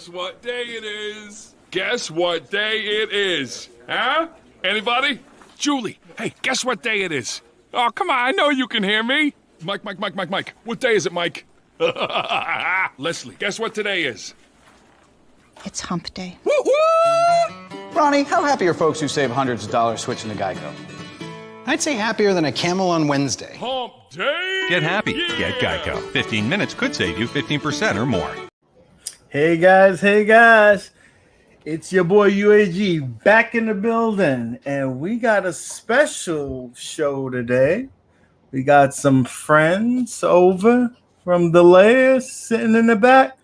Guess what day it is? Guess what day it is? Huh? Anybody? Julie, hey, guess what day it is? Oh, come on, I know you can hear me. Mike. What day is it, Mike? Leslie, guess what today is? It's hump day. Woo-hoo! Ronnie, how happy are folks who save hundreds of dollars switching to Geico? I'd say happier than a camel on Wednesday. Hump day! Get happy. Get Geico. 15 minutes could save you 15% or more. Hey guys. It's your boy UAG back in the building, and we got a special show today. We got some friends over from the layers sitting in the back,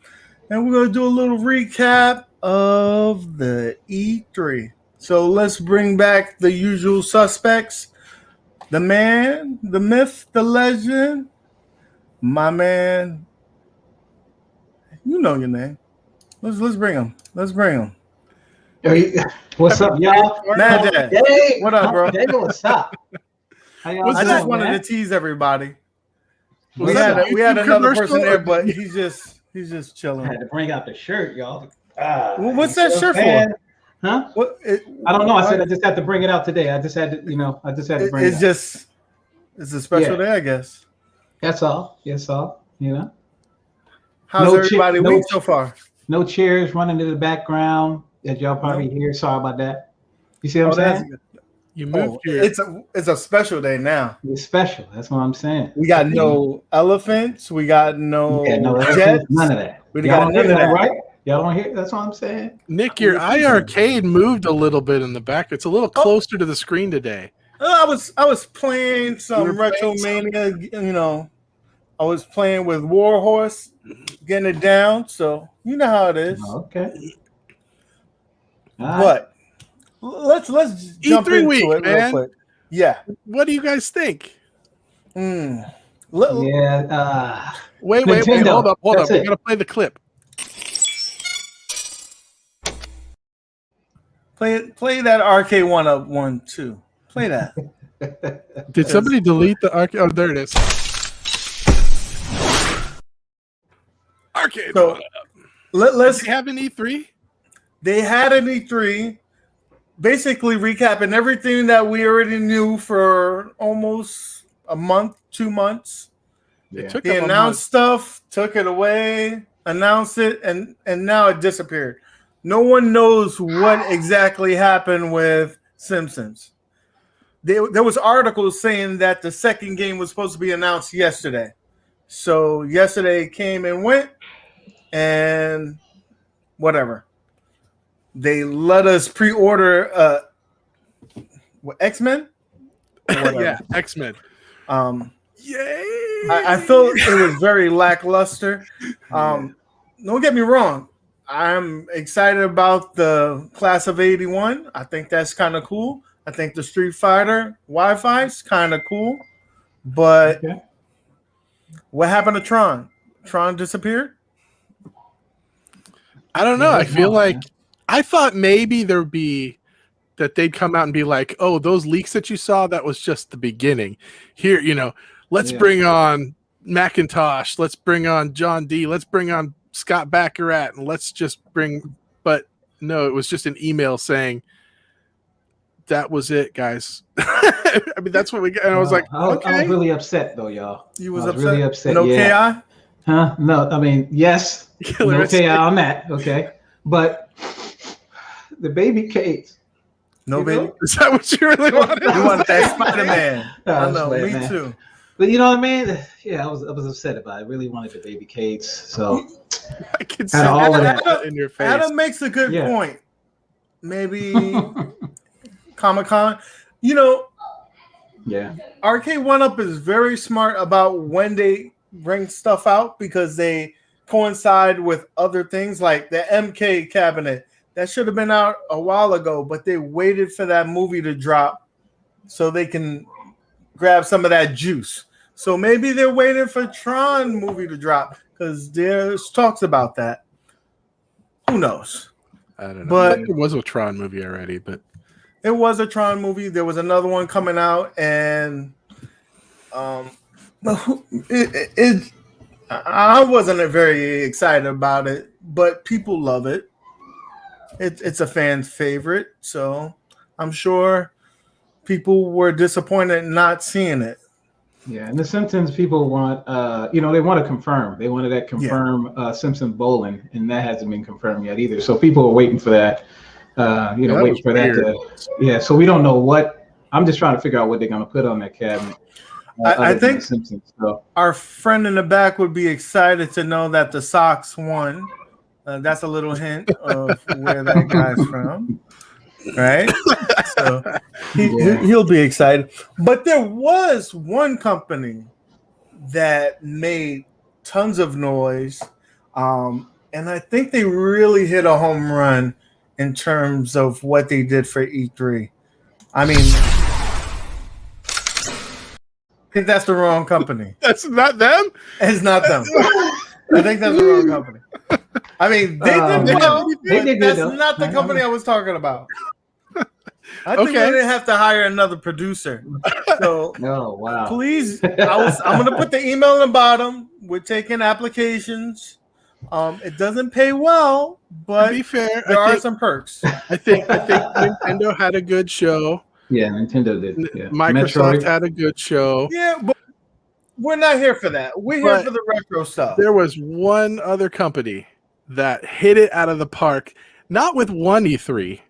and we're going to do a little recap of the E3. So let's bring back the usual suspects. The man, the myth, the legend, my man. You know your name. Let's bring him. What's up, y'all? Mad Dad. Hey, what up, bro? Hey, what's up? I just wanted to tease everybody. We had another person there, but he's just chilling. I had to bring out the shirt, y'all. What's that shirt for? Huh? I don't know. I said I just had to bring it out today. I just had to bring it. It's a special day, I guess. That's all. How's everybody week so far? No chairs running in the background that y'all probably hear. Sorry about that. You see what I'm saying? You moved here. It's a special day now. It's special. That's what I'm saying. We got no elephants. We got no jets. None of that. We got none of that, right? Y'all don't hear? That's what I'm saying. Nick, your iiRcade moved a little bit in the back. It's a little closer to the screen today. I was playing some Retromania. I was playing with Warhorse, getting it down. So you know how it is. Okay. But let's jump E3 into week, it man. real quick. Yeah. What do you guys think? Yeah. Wait. Hold up. We gotta play the clip. Play that arcade 1-up-1-2. Play that. Did somebody delete the arcade? Oh, there it is. Arcade. So let's have an E3. They had an E3, basically recapping everything that we already knew for almost a month, 2 months. They announced stuff, took it away, announced it, and now it disappeared. No one knows what exactly happened with Simpsons. There was articles saying that the second game was supposed to be announced yesterday. So yesterday came and went, and whatever. They let us pre-order X-Men? Yeah, X-Men. Yay! I felt it was very lackluster. Don't get me wrong. I'm excited about the class of 81. I think that's kind of cool. I think the Street Fighter Wi-Fi is kind of cool. But what happened to Tron? Tron disappeared? I don't know. I feel like I thought maybe there'd be that they'd come out and be like, oh, those leaks that you saw, that was just the beginning. Here, let's bring on Macintosh. Let's bring on John D. Let's bring on Scott Baccarat, and let's just bring. But no, it was just an email saying that was it, guys. I mean, that's what we got. And I was like, okay. I was really upset though, y'all. You was upset? Really upset. No KI? Huh? No, I mean, yes. No KI on that. Okay. But the baby Kate. No baby. Is that what you really wanted? You wanted that Spider-Man. I know, me too. But you know what I mean? Yeah, I was upset about it. I really wanted the baby Kates. So I can see all of that in your face. Adam makes a good point. Maybe Comic-Con. Arcade 1-Up is very smart about when they bring stuff out because they coincide with other things like the MK cabinet. That should have been out a while ago, but they waited for that movie to drop so they can grab some of that juice. So maybe they're waiting for Tron movie to drop because there's talks about that. Who knows? I don't know. But it was a Tron movie already, but it was a Tron movie. There was another one coming out, and I I wasn't very excited about it, but people love it. It's a fan favorite, so I'm sure people were disappointed not seeing it. Yeah, and the Simpsons people want, they want to confirm. They wanted that confirm Simpson bowling, and that hasn't been confirmed yet either. So people are waiting for that. Waiting for that to. So we don't know what. I'm just trying to figure out what they're going to put on that cabinet. I think the Simpsons, so. Our friend in the back would be excited to know that the Sox won. That's a little hint of where that guy's from. Right, so he'll be excited. But there was one company that made tons of noise, and I think they really hit a home run in terms of what they did for E3. I mean, I think that's the wrong company. That's not them? It's not them. I think that's the wrong company. I mean, they did well. That's not the company I was talking about. I think we didn't have to hire another producer. So, wow. Please, I'm going to put the email in the bottom. We're taking applications. It doesn't pay well, but to be fair, there are some perks. I think Nintendo had a good show. Yeah, Nintendo did. Yeah. Microsoft Metroid had a good show. Yeah, but we're not here for that. We're here for the retro stuff. There was one other company that hit it out of the park, not with one E3,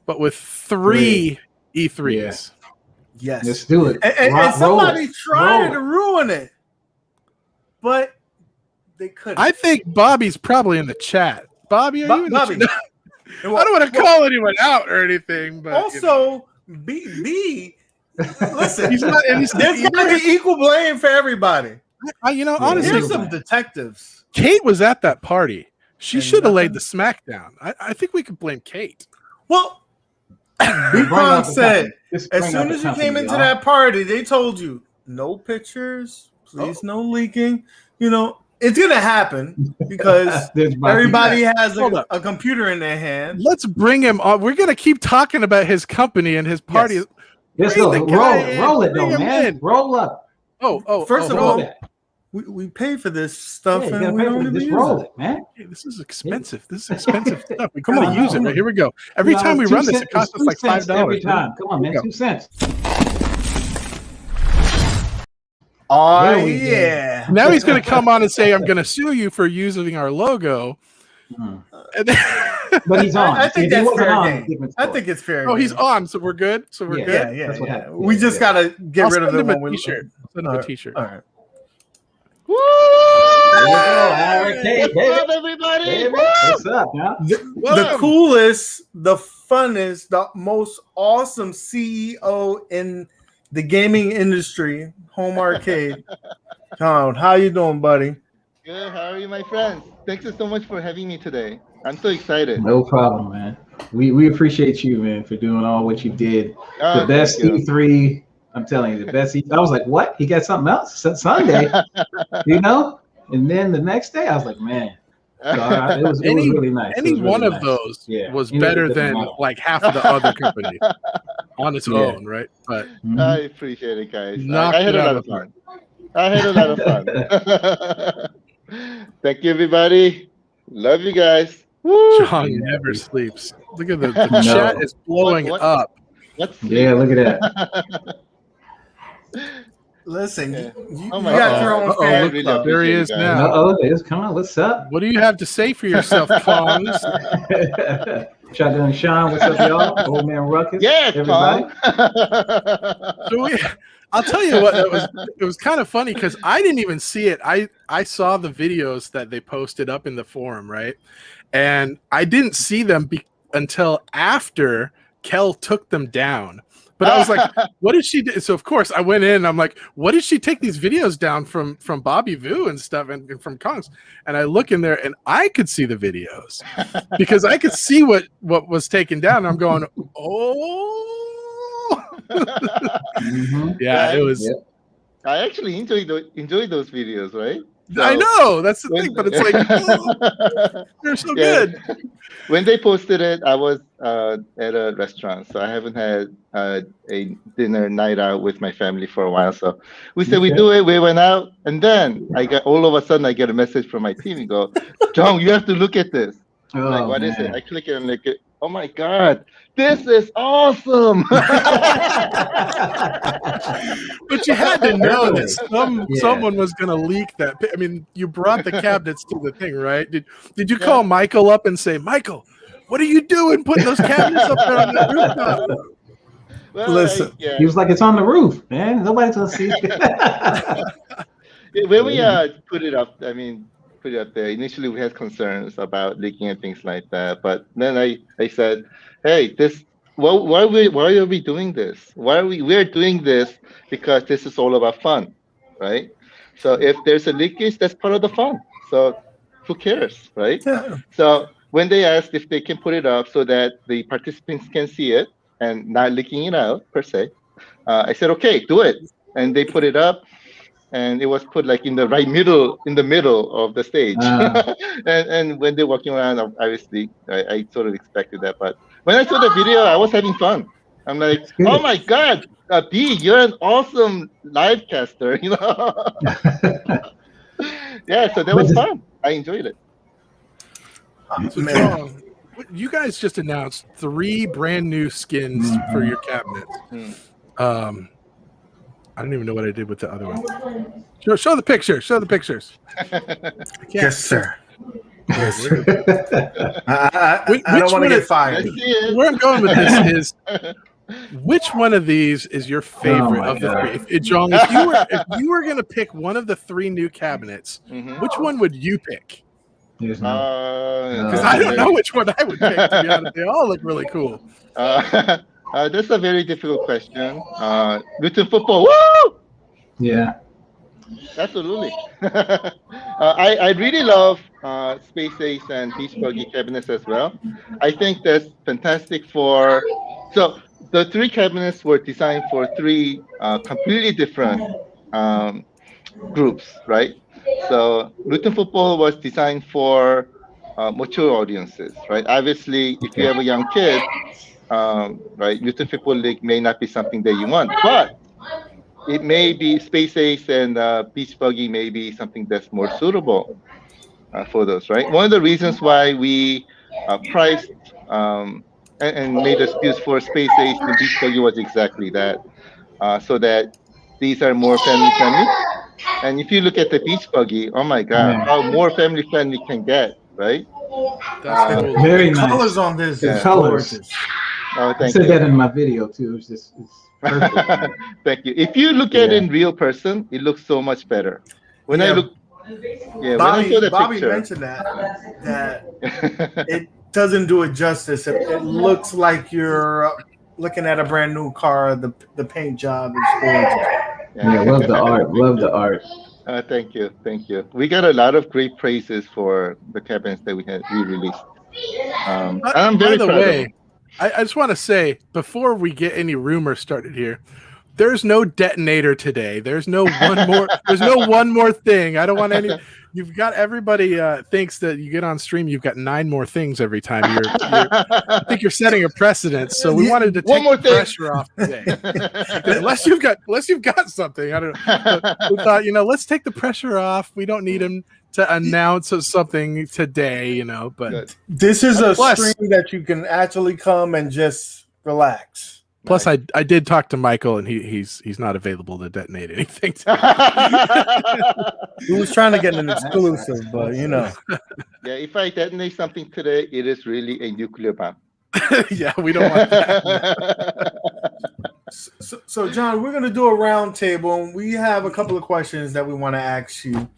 but with three E3s. Yeah. Yes. Let's do it. And somebody tried to ruin it, but they couldn't. I think Bobby's probably in the chat. Bobby, are you in Bobby. the chat? I don't want to call anyone out or anything, but also B. Listen, there's got to be equal blame for everybody. Honestly, here's some detectives. Kate was at that party. She should have laid the smack down. I think we could blame Kate. Well, B-Con said as soon as you came into that party, they told you no pictures, please, no leaking. It's gonna happen because everybody has a computer in their hand. Let's bring him on. We're gonna keep talking about his company and his party. Yes. Roll it, though, man. Roll up. First of all, we pay for this stuff, and we don't even roll it, man. Hey, this is expensive. This is expensive stuff. We gotta use it. Right, here we go. Every time we run this, it costs us like $5. Every time. Come on, man. 2 cents. Oh, yeah. Now he's going to come on and say, I'm going to sue you for using our logo. But he's on. I think that's fair game. I think it's fair. Oh, he's on, so we're good? So we're good? Yeah. We just got to get rid of it when we t-shirt. Send him a t-shirt. All right. Woo! What's up, everybody? What's up, man? The coolest, the funnest, the most awesome CEO in the gaming industry, Home Arcade. Tom, how you doing, buddy? Good. How are you, my friends? Thanks so much for having me today. I'm so excited. No problem, man. We appreciate you, man, for doing all what you did. The best E3. I'm telling you, the best E3. I was like, what? He got something else? Sunday, And then the next day, I was like, man. So it was really nice. Any one of those was better than like half of the other company on its own, right? But I appreciate it, guys. I had a lot of fun. Thank you, everybody. Love you guys. Woo! John never sleeps. Look at the chat is blowing up. Yeah, look at that. Listen, you got your own fan. Look, there he is now. It's coming on. What's up? What do you have to say for yourself, Kongs? Shotgun Sean, what's up, y'all? Old Man Ruckus. Yeah, everybody. I'll tell you what, it was kind of funny because I didn't even see it. I saw the videos that they posted up in the forum, right? And I didn't see them until after Kel took them down. But I was like, what did she do? So, of course, I went in and I'm like, what did she take these videos down from Bobby Vu and stuff and from Kongs? And I look in there and I could see the videos because I could see what was taken down. And I'm going, oh. Mm-hmm. Yeah, it was. I actually enjoyed those videos, right? I know that's the thing, but it's like they're so good. When they posted it, I was at a restaurant, so I haven't had a dinner night out with my family for a while. So we said we do it. We went out, and then all of a sudden I get a message from my team and go, "John, you have to look at this." I'm like, what is it? I click it and like, oh my God, this is awesome! But you had to know that someone was going to leak that. I mean, you brought the cabinets to the thing, right? Did you call Michael up and say, Michael, what are you doing putting those cabinets up there on the rooftop? Well, listen, he was like, it's on the roof, man. Nobody's going to see it. When we put it up, put it up there, initially we had concerns about leaking and things like that. But then I said, hey, why are we doing this? We're doing this because this is all about fun, right? So if there's a leakage, that's part of the fun. So who cares, right? Yeah. So when they asked if they can put it up so that the participants can see it and not leaking it out per se, I said, okay, do it. And they put it up. And it was put like in the middle of the stage. And when they're walking around, obviously, I sort of expected that. But when I saw the video, I was having fun. I'm like, oh my God, B, you're an awesome live caster, you know? Yeah, so that was fun. I enjoyed it. You guys just announced 3 brand new skins for your cabinets. I don't even know what I did with the other one. Show the picture. Show the pictures. Yes, sir. Yes, sir. I don't want to get fired. Where I'm going with this is, which one of these is your favorite of the 3? John, if you were going to pick one of the 3 new cabinets, which one would you pick? Because I don't know which one I would pick, to be honest. They all look really cool. That's a very difficult question. Luton football, woo! Yeah. Absolutely. I really love Space Ace and Beach Buggy cabinets as well. I think that's fantastic so the 3 cabinets were designed for 3 completely different groups, right? So Luton football was designed for mature audiences, right? Obviously, if you have a young kid, right, Luton Football League may not be something that you want, but it may be Space Ace and Beach Buggy may be something that's more suitable for those, right? One of the reasons why we priced and made a SKUs for Space Ace and Beach Buggy was exactly that, so that these are more family friendly. And if you look at the Beach Buggy, oh my God, how more family friendly can get, right? That's very nice. Colors on this is colors. gorgeous. Oh, I said that in my video too. It's perfect. Thank you. If you look at it in real person, it looks so much better. When I look, when I saw the Bobby picture, mentioned that it doesn't do it justice. It looks like you're looking at a brand new car. The paint job is gorgeous. Yeah, love the art. Love the art. Thank you. We got a lot of great praises for the cabinets that we released. I'm very proud of them. I just want to say, before we get any rumors started here, there's no detonator today. There's no one more. There's no one more thing. I don't want any. You've got everybody thinks that you get on stream. You've got 9 more things every time. I think you're setting a precedent. So we wanted to take the pressure off today. unless you've got something. I don't know. But we thought, let's take the pressure off. We don't need him to announce something today, But this is a stream that you can actually come and just relax. Plus, I did talk to Michael, and he's not available to detonate anything. He was trying to get an exclusive, but Yeah, if I detonate something today, it is really a nuclear bomb. Yeah, we don't want that. So, John, we're going to do a round table, and we have a couple of questions that we want to ask you.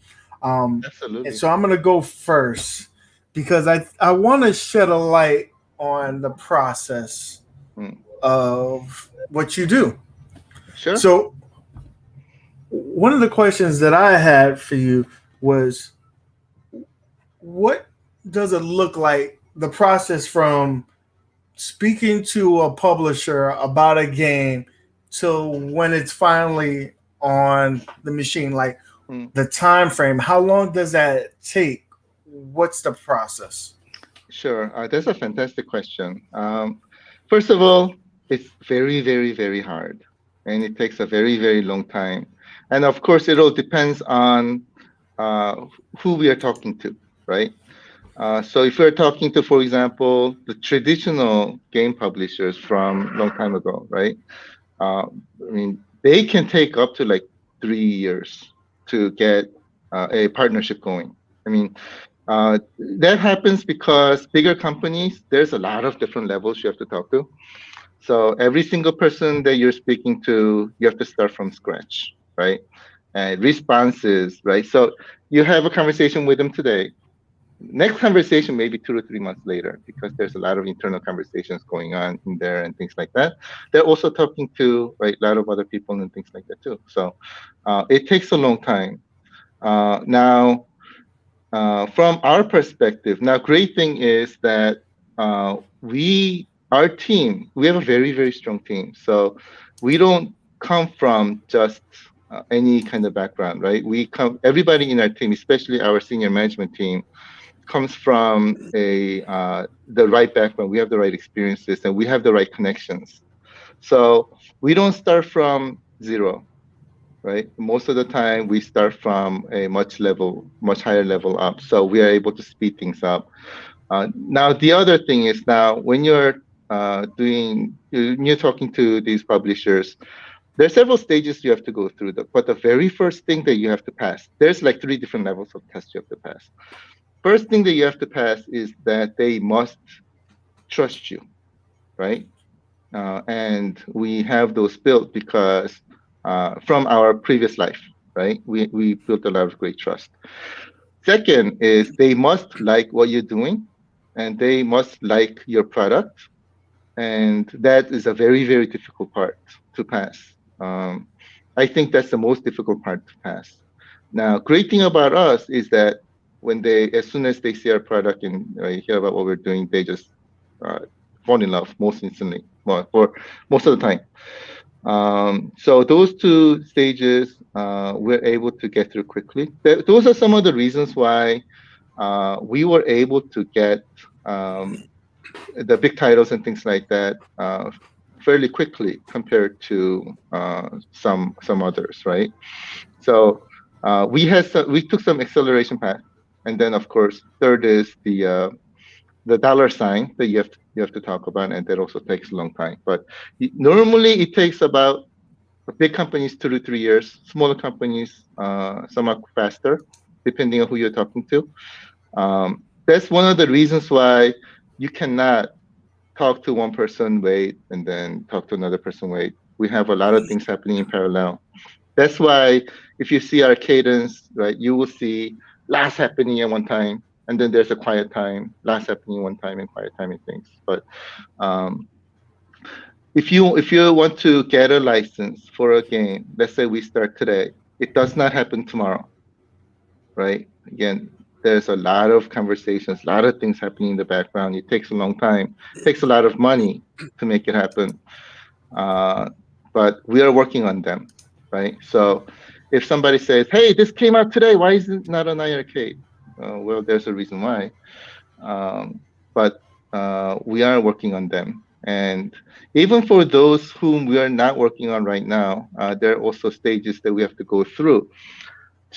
Absolutely. And so I'm going to go first because I want to shed a light on the process of what you do. Sure. So one of the questions that I had for you was, what does it look like, the process from speaking to a publisher about a game till when it's finally on the machine? Like, the time frame. How long does that take? What's the process? Sure, that's a fantastic question. First of all, it's very, very, very hard, and it takes a very, very long time. And of course, it all depends on who we are talking to, right? So if we're talking to, for example, the traditional game publishers from a long time ago, right? I mean, they can take up to like 3 years to get a partnership going. I mean, that happens because bigger companies, there's a lot of different levels you have to talk to. So every single person that you're speaking to, you have to start from scratch, right? And responses, right? So you have a conversation with them today. Next conversation maybe 2 to 3 months later, because there's a lot of internal conversations going on in there and things like that. They're also talking to, right, a lot of other people and things like that too. So it takes a long time. Now, from our perspective, now great thing is that our team, we have a very, very strong team. So we don't come from just any kind of background, right? Everybody in our team, especially our senior management team, comes from the right background. We have the right experiences and we have the right connections. So we don't start from zero, right? Most of the time we start from a much higher level up. So we are able to speed things up. Now, the other thing is now when you're talking to these publishers, there are several stages you have to go through. But the very first thing that you have to pass, there's like 3 different levels of tests you have to pass. First thing that you have to pass is that they must trust you, right? And we have those built because from our previous life, right? We built a lot of great trust. Second is they must like what you're doing and they must like your product. And that is a very, very difficult part to pass. I think that's the most difficult part to pass. Now, great thing about us is that as soon as they see our product and hear about what we're doing, they just fall in love most instantly, for most of the time. So those 2 stages we're able to get through quickly. Those are some of the reasons why we were able to get the big titles and things like that fairly quickly compared to some others, right? So we took some acceleration path. And then, of course, third is the dollar sign that you have to talk about, and that also takes a long time. But normally, it takes about big companies 2 to 3 years. Smaller companies, somewhat faster, depending on who you're talking to. That's one of the reasons why you cannot talk to one person, wait, and then talk to another person, wait. We have a lot of things happening in parallel. That's why if you see our cadence, right, you will see lots happening at one time, and then there's a quiet time, lots happening one time and quiet time and things. But if you want to get a license for a game, let's say we start today, it does not happen tomorrow, right? Again, there's a lot of conversations, a lot of things happening in the background. It takes a long time. It takes a lot of money to make it happen. But we are working on them, right? So if somebody says, hey, this came out today, why is it not on iiRcade? Well, there's a reason why. But we are working on them. And even for those whom we are not working on right now, there are also stages that we have to go through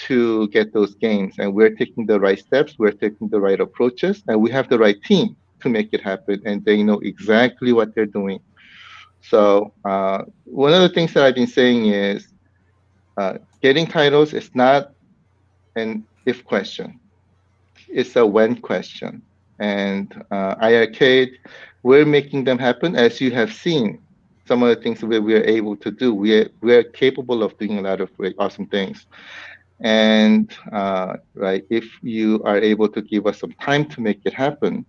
to get those games. And we're taking the right steps, we're taking the right approaches, and we have the right team to make it happen. And they know exactly what they're doing. So one of the things that I've been saying is getting titles is not an if question. It's a when question. And iiRcade, we're making them happen. As you have seen, some of the things that we are able to do, we're capable of doing a lot of great, awesome things. And right, if you are able to give us some time to make it happen,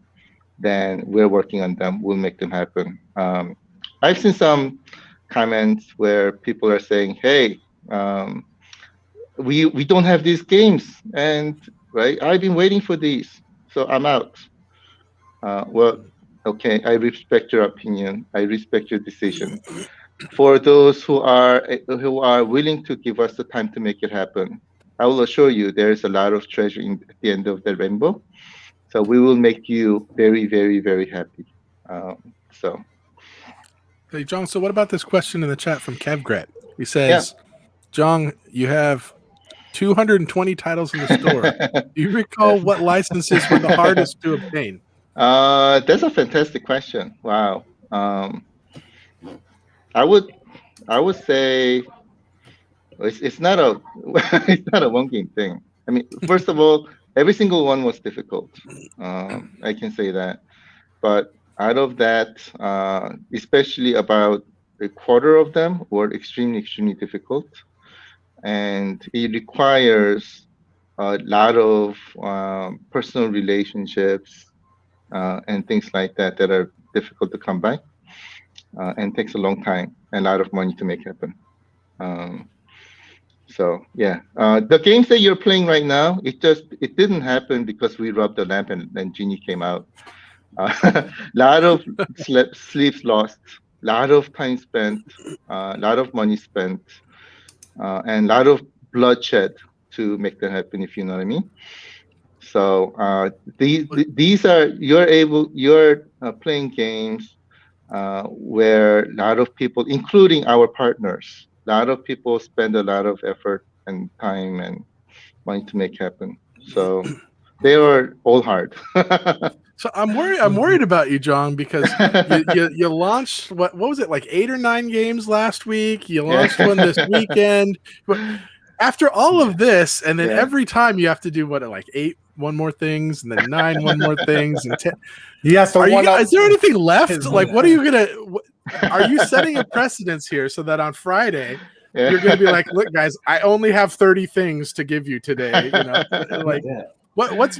then we're working on them. We'll make them happen. I've seen some comments where people are saying, "Hey, we don't have these games, and right, I've been waiting for these, so I'm out." Well, okay, I respect your opinion. I respect your decision. For those who are willing to give us the time to make it happen, I will assure you there is a lot of treasure at the end of the rainbow. So we will make you very, very, very happy. So. Hey, John, so what about this question in the chat from Kevgret? He says, John, you have 220 titles in the store. Do you recall what licenses were the hardest to obtain? That's a fantastic question. Wow. I would say it's not a it's not a one game thing. I mean, first of all, every single one was difficult. I can say that. But out of that, especially about a quarter of them were extremely, extremely difficult. And it requires a lot of personal relationships and things like that that are difficult to come by and takes a long time and a lot of money to make happen. So yeah, the games that you're playing right now, it didn't happen because we rubbed the lamp and Genie came out. Lot of sleeps lost, lot of time spent, lot of money spent, and lot of bloodshed to make that happen, if you know what I mean. So these are you're playing games where a lot of people, including our partners, a lot of people spend a lot of effort and time and money to make happen. So they are all hard. So I'm worried about you, John, because you launched what was it, like 8 or 9 games last week? You launched one this weekend. But after all of this, and then every time you have to do what, like 8 one more things, and then 9 one more things, and 10. Yes. Is there anything left? Like, what are you gonna? Are you setting a precedence here so that on Friday you're gonna be like, look, guys, I only have 30 things to give you today. You know, like. What's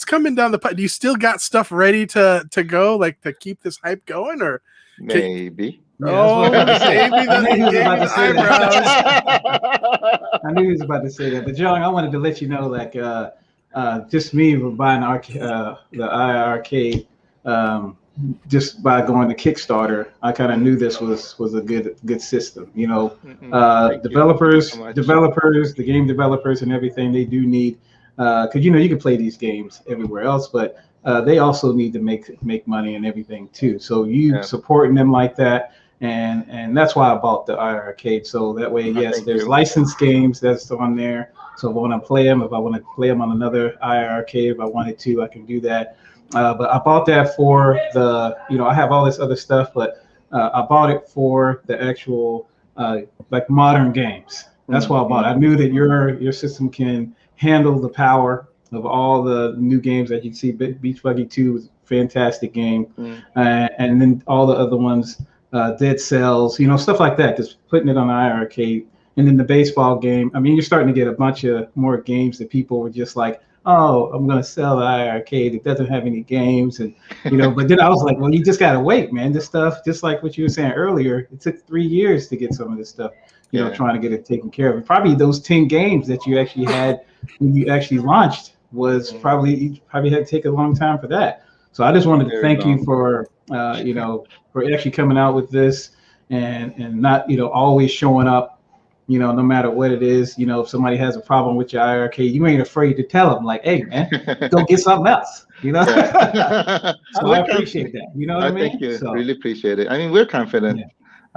coming down the pipe? Do you still got stuff ready to go, like to keep this hype going, or maybe? I knew he was about to say that. But John, I wanted to let you know, like, just me buying the iiRcade, just by going to Kickstarter, I kind of knew this was a good system. You know, developers, the game developers, and everything, they do need. Because you can play these games everywhere else, but they also need to make money and everything too. So supporting them like that, and that's why I bought the iiRcade. So that way, there's licensed games that's on there. So if I want to play them, on another iiRcade, if I wanted to, I can do that. But I bought that for the, I have all this other stuff, but I bought it for the actual like modern games. That's why I bought it. I knew that your system can handle the power of all the new games that you see. Beach Buggy 2 was a fantastic game, and then all the other ones, Dead Cells, stuff like that. Just putting it on the iiRcade, and then the baseball game. I mean, you're starting to get a bunch of more games that people were just like, "Oh, I'm going to sell the iiRcade. It doesn't have any games," and But then I was like, "Well, you just gotta wait, man. This stuff, just like what you were saying earlier, it took 3 years to get some of this stuff." Trying to get it taken care of. And probably those 10 games that you actually had when you actually launched was you probably had to take a long time for that. So I just wanted to thank you for for actually coming out with this and not always showing up, no matter what it is. If somebody has a problem with your iiRcade, you ain't afraid to tell them, like, "Hey, man, go get something else." So I appreciate that. You know what I mean? Thank you. Really appreciate it. I mean, we're confident.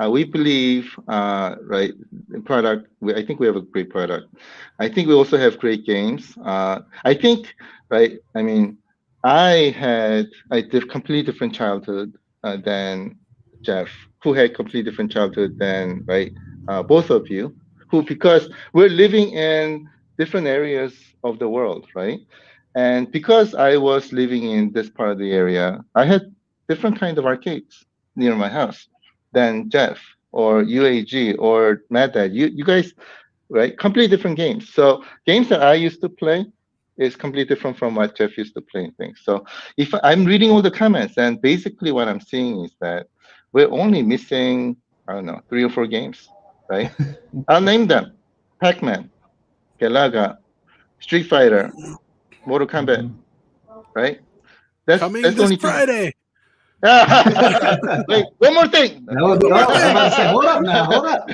We believe, in product. I think we have a great product. I think we also have great games. I think, right? I mean, I had a completely different childhood than Jeff, who had completely different childhood than both of you, because we're living in different areas of the world, right? And because I was living in this part of the area, I had different kind of arcades near my house than Jeff or UAG or Mad Dad. You guys, right? Completely different games. So games that I used to play is completely different from what Jeff used to play and things. So if I'm reading all the comments, and basically what I'm seeing is that we're only missing, I don't know, 3 or 4 games, right? I'll name them: Pac-Man, Galaga, Street Fighter, Mortal Kombat, right? That's this only Friday. Wait, one more thing. I was about to say, hold up now, hold up.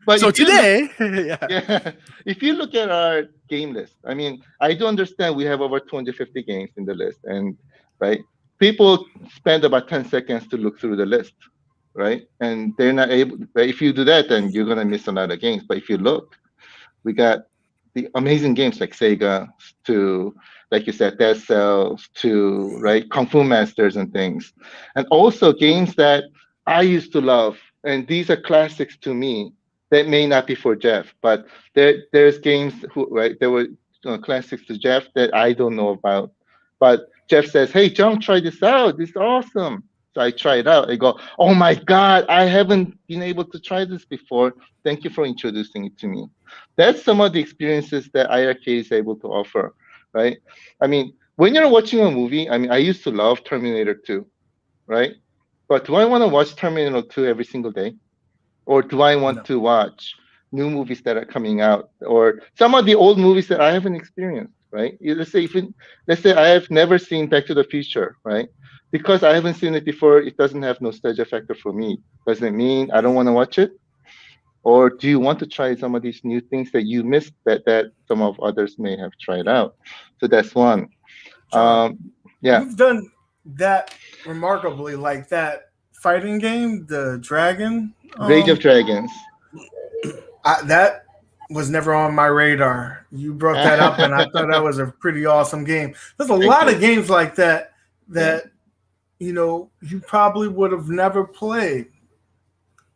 But So if you today, yeah, if you look at our game list, I mean, I do understand we have over 250 games in the list, and right, people spend about 10 seconds to look through the list, right? And they're not able. If you do that, then you're gonna miss a lot of games. But if you look, we got the amazing games like Sega to, like you said, Dead Cells to, right, Kung Fu Masters and things, and also games that I used to love, and these are classics to me that may not be for Jeff, but there's games there were classics to Jeff that I don't know about, but Jeff says, "Hey, John, try this out. This is awesome." So I try it out. I go, "Oh my God, I haven't been able to try this before. Thank you for introducing it to me." That's some of the experiences that iiRcade is able to offer, right? I mean, when you're watching a movie, I mean, I used to love Terminator 2, right? But do I want to watch Terminator 2 every single day? Or do I want to watch new movies that are coming out, or some of the old movies that I haven't experienced, right? Let's say I have never seen Back to the Future, right? Because I haven't seen it before, it doesn't have nostalgia factor for me. Does it mean I don't want to watch it? Or do you want to try some of these new things that you missed that some of others may have tried out? So that's one. John, Yeah. you've done that remarkably, like that fighting game, the Dragon. Rage of Dragons. That was never on my radar. You brought that up, and I thought that was a pretty awesome game. There's a lot of games like that you know you probably would have never played.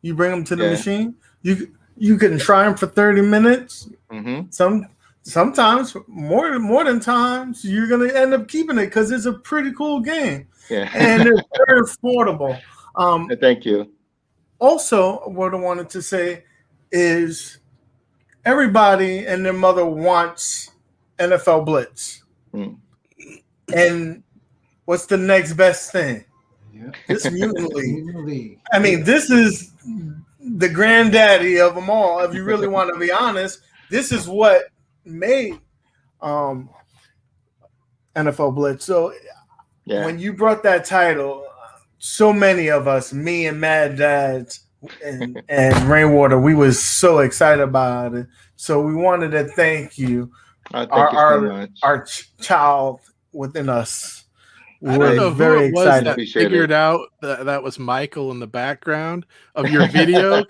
You bring them to the machine. You can try them for 30 minutes. Mm-hmm. Sometimes more than times you're gonna end up keeping it because it's a pretty cool game. Yeah. And it's very affordable. Thank you. Also, what I wanted to say is everybody and their mother wants NFL Blitz. And what's the next best thing? This Mutant League. I mean, this is the granddaddy of them all. If you really want to be honest, this is what made NFL Blitz. So when you brought that title, so many of us, me and Mad Dads and Rainwater, we was so excited about it. So we wanted to thank you, thank you so much. Our child within us. I don't know who it was that figured out that was Michael in the background of your video.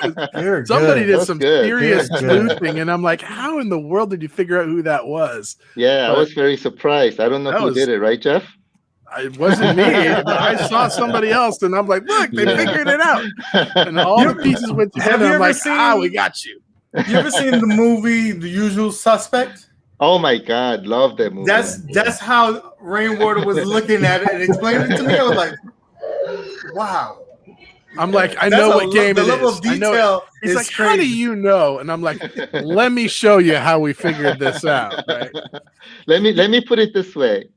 Somebody did some serious sleuthing, and I'm like, how in the world did you figure out who that was? Yeah, I was very surprised. I don't know who did it, right, Jeff? It wasn't me. I saw somebody else, and I'm like, look, they figured it out. And all the pieces went together. I'm like, we got you. You ever seen the movie The Usual Suspect? Oh my God, love that movie. That's how Rainwater was looking at it and explaining it to me. I was like, wow. I'm like, I know what game it is. The level of detail is like, crazy. how do you know? And I'm like, let me show you how we figured this out. Right? Let me put it this way.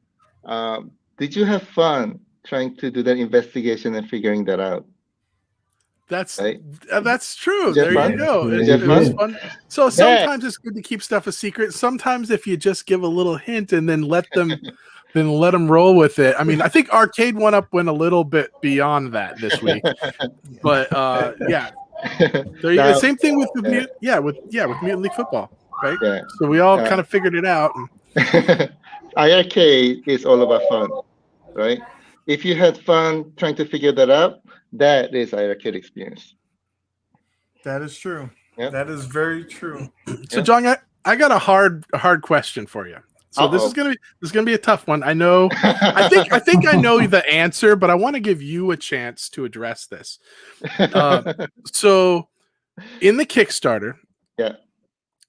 Did you have fun trying to do that investigation and figuring that out? That's right? That's true. There you go. It was fun. So sometimes it's good to keep stuff a secret. Sometimes if you just give a little hint and then let them roll with it. I mean, I think Arcade went a little bit beyond that this week. But yeah. There you go. Same thing with with Mutant League Football, right? Yeah. So we all kind of figured it out. iiRcade is all about fun, right? If you had fun trying to figure that out, that is iiRcade experience. That is true. Yep. That is very true. So, John, I got a hard question for you. So this is gonna be a tough one. I know. I think I know the answer, but I want to give you a chance to address this. So, in the Kickstarter,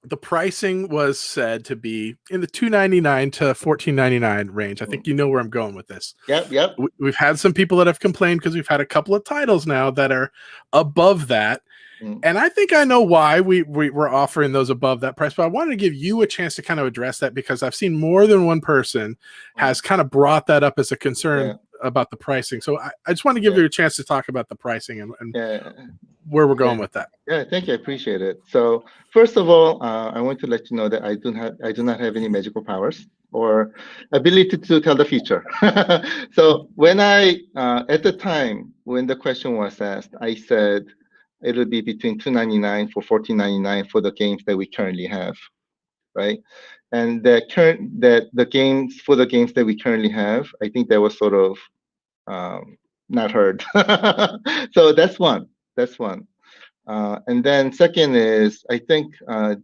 the pricing was said to be in the $2.99 to $14.99 range. I think you know where I'm going with this. Yep. We've had some people that have complained because we've had a couple of titles now that are above that. And I think I know why we're offering those above that price, but I wanted to give you a chance to kind of address that because I've seen more than one person has kind of brought that up as a concern about the pricing. So I just want to give you a chance to talk about the pricing and where we're going with that. Yeah, thank you. I appreciate it. So first of all, I want to let you know that I do not have any magical powers or ability to tell the future. So when at the time when the question was asked, I said, it'll be between $2.99 for $14.99 for the games that we currently have, right? And the games that we currently have, I think that was sort of not heard. So that's one. And then second is, I think,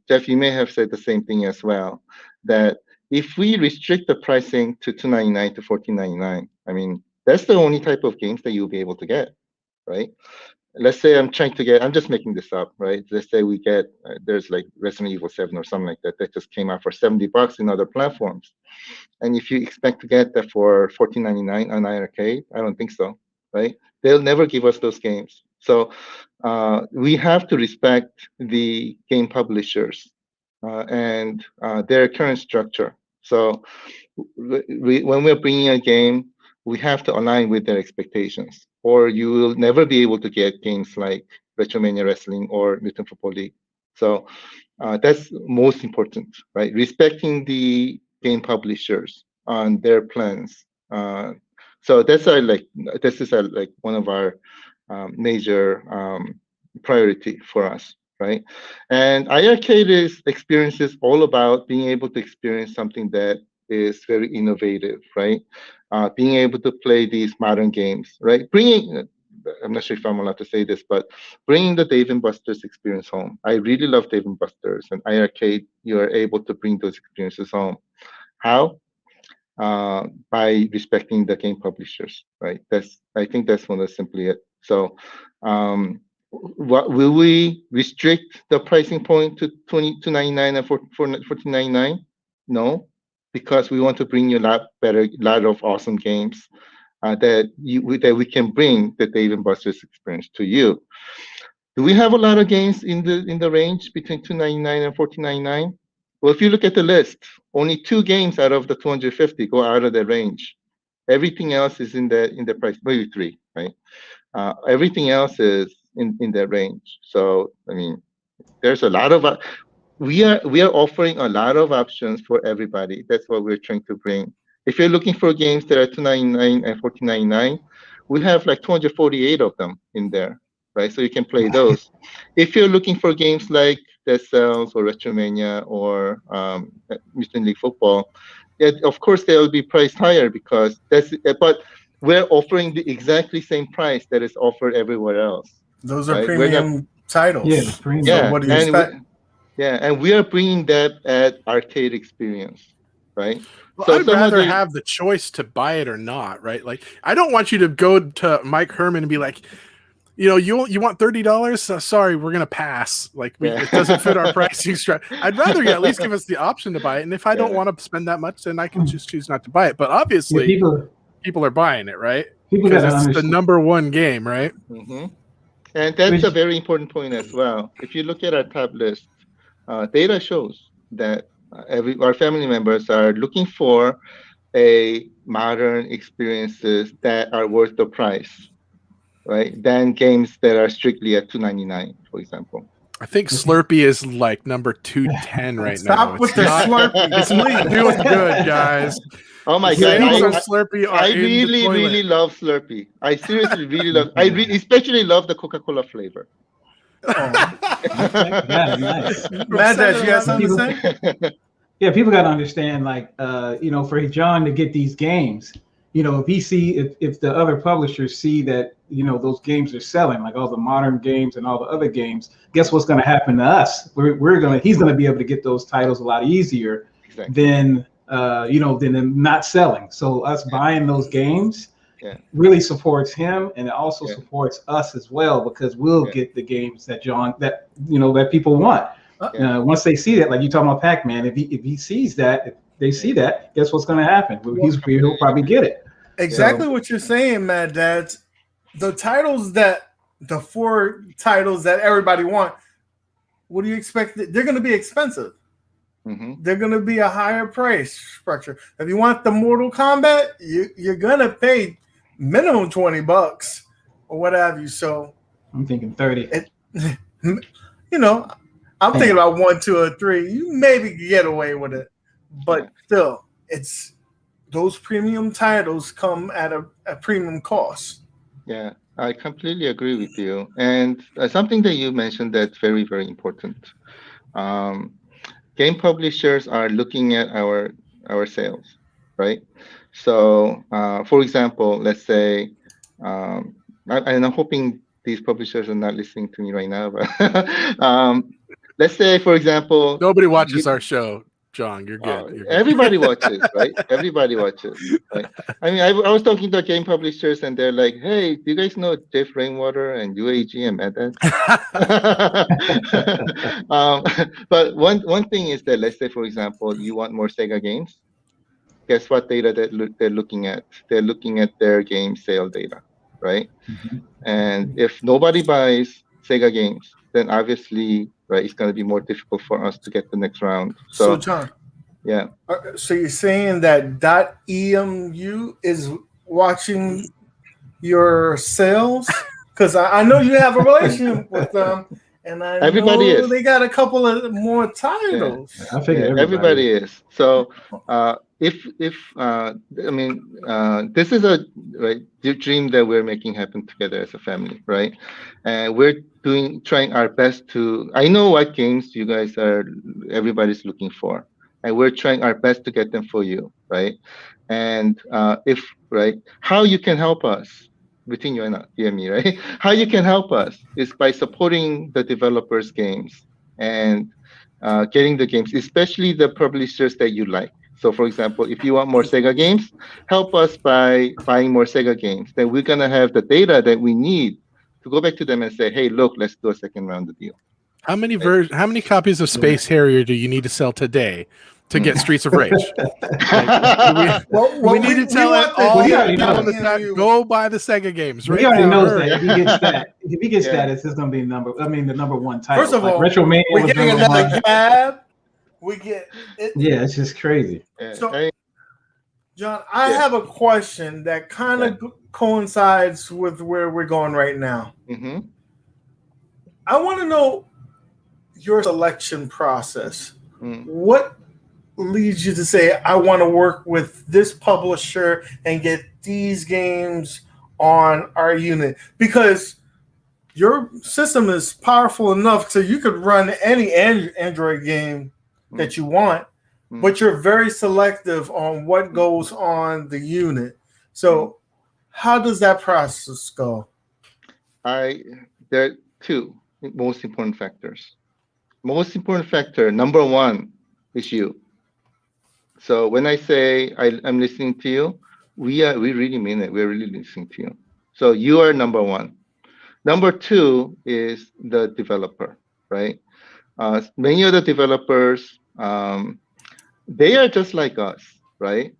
Jeff, you may have said the same thing as well, that if we restrict the pricing to $2.99 to $14.99, I mean, that's the only type of games that you'll be able to get, right? Let's say I'm just making this up, right? Let's say we get, there's like Resident Evil 7 or something like that just came out for $70 in other platforms. And if you expect to get that for $14.99 on iiRcade, I don't think so, right? They'll never give us those games. So we have to respect the game publishers and their current structure. So when we're bringing a game, we have to align with their expectations, or you will never be able to get games like Retromania Wrestling or Mutant Football League. So that's most important, right? Respecting the game publishers on their plans. So this is one of our major priority for us, right? And iiRcade experience is all about being able to experience something that is very innovative, right? Being able to play these modern games, right? I'm not sure if I'm allowed to say this, but bringing the Dave & Buster's experience home. I really love Dave & Buster's, and iiRcade, you are able to bring those experiences home. How? By respecting the game publishers, right? I think that's simply it. So, will we restrict the pricing point to $22.99 and $14.99? No, because we want to bring you a lot of awesome games that we can bring the Dave & Buster's experience to you. Do we have a lot of games in the range between $2.99 and $14.99? Well, if you look at the list, only 2 games out of the 250 go out of the range. Everything else is in the price, maybe 3, right? Everything else is in that range. So, I mean, there's a lot of we are offering a lot of options for everybody. That's what we're trying to bring. If you're looking for games that are $2.99 and $14.99, we have like 248 of them in there, right? So you can play those. If you're looking for games like Dead Cells or Retromania or Mutant League Football, of course they will be priced higher because but we're offering the exactly same price that is offered everywhere else. Those are premium titles. Yeah, premium. So what do you expect? And we are bringing that at arcade experience, right? Well, So I'd rather have the choice to buy it or not, right? Like, I don't want you to go to Mike Herman and be like, you want $30? Sorry, we're gonna pass. Like, it doesn't fit our pricing strategy. I'd rather you at least give us the option to buy it. And if I don't want to spend that much, then I can just choose not to buy it. But obviously, people are buying it, right? Because it's the #1 game, right? Mm-hmm. And that's a very important point as well. If you look at our tab list, data shows that our family members are looking for modern experiences that are worth the price, right? Than games that are strictly at $2.99, for example. I think Slurpee is like number 210 right now. Stop with the Slurpee. It's doing good, guys. Oh my God! I really love Slurpee. I seriously really love. I especially love the Coca-Cola flavor. Nice. Mad Dash, you got something to say? Yeah, people got to understand, like, for John to get these games, if the other publishers see that, those games are selling, like all the modern games and all the other games, guess what's going to happen to us? He's going to be able to get those titles a lot easier than them not selling. So us buying those games really supports him, and it also supports us as well, because we'll get the games that that people want. Once they see that, like you talking about Pac-Man, if he sees that, if they see that, guess what's going to happen? He'll probably get it. Exactly what you're saying, Mad Dads. The 4 titles that everybody want, what do you expect? They're going to be expensive. Mm-hmm. They're going to be a higher price structure. If you want the Mortal Kombat, you're going to pay minimum $20 or what have you. So I'm thinking 30. I'm thinking about 1, 2, or 3. You maybe get away with it, but still, it's those premium titles come at a premium cost. Yeah, I completely agree with you. And something that you mentioned that's very, very important. Um, Game publishers are looking at our sales, right? So, for example, let's say, and I'm hoping these publishers are not listening to me right now, but let's say, for example, Nobody watches our show, John. You're good. You're good. everybody watches, right? Everybody watches, right? I mean, I was talking to game publishers, and they're like, "Hey, do you guys know Jeff Rainwater and UAG and Mad?" But one thing is that, let's say, for example, you want more Sega games. Guess what data that they're looking at? They're looking at their game sale data, right? And if nobody buys Sega games, then obviously, right, it's going to be more difficult for us to get the next round. So John, yeah. So you're saying that .emu is watching your sales? Because I know you have a relationship with them, and I everybody know is. they got a couple of more titles. Yeah. I figure everybody is. So if I mean, this is a dream that we're making happen together as a family, right? And we're trying our best to. I know what games you guys everybody's looking for, and we're trying our best to get them for you, right? And how you can help us between you and me, right? How you can help us is by supporting the developers' games and getting the games, especially the publishers that you like. So, for example, if you want more Sega games, help us by buying more Sega games. Then we're gonna have the data that we need to go back to them and say, "Hey, look, let's do a second round of deal." How many copies of Space Harrier do you need to sell today to get Streets of Rage? We need to tell it all. Go buy the Sega games. Right? He already knows that if he gets that, it's just gonna be the number one title. First of all, Retromania we're getting another cab. We get it. Yeah, it's just crazy. So, John, I have a question that kind of coincides with where we're going right now. Mm-hmm. I want to know your selection process. What leads you to say, I want to work with this publisher and get these games on our unit? Because your system is powerful enough so you could run any Android game that you want, but you're very selective on what goes on the unit. So how does that process go? There are two most important factors. Most important factor, number one, is you. So when I say I'm listening to you, we really mean it. We're really listening to you. So you are number one. Number two is the developer, right? Many of the developers, they are just like us, right?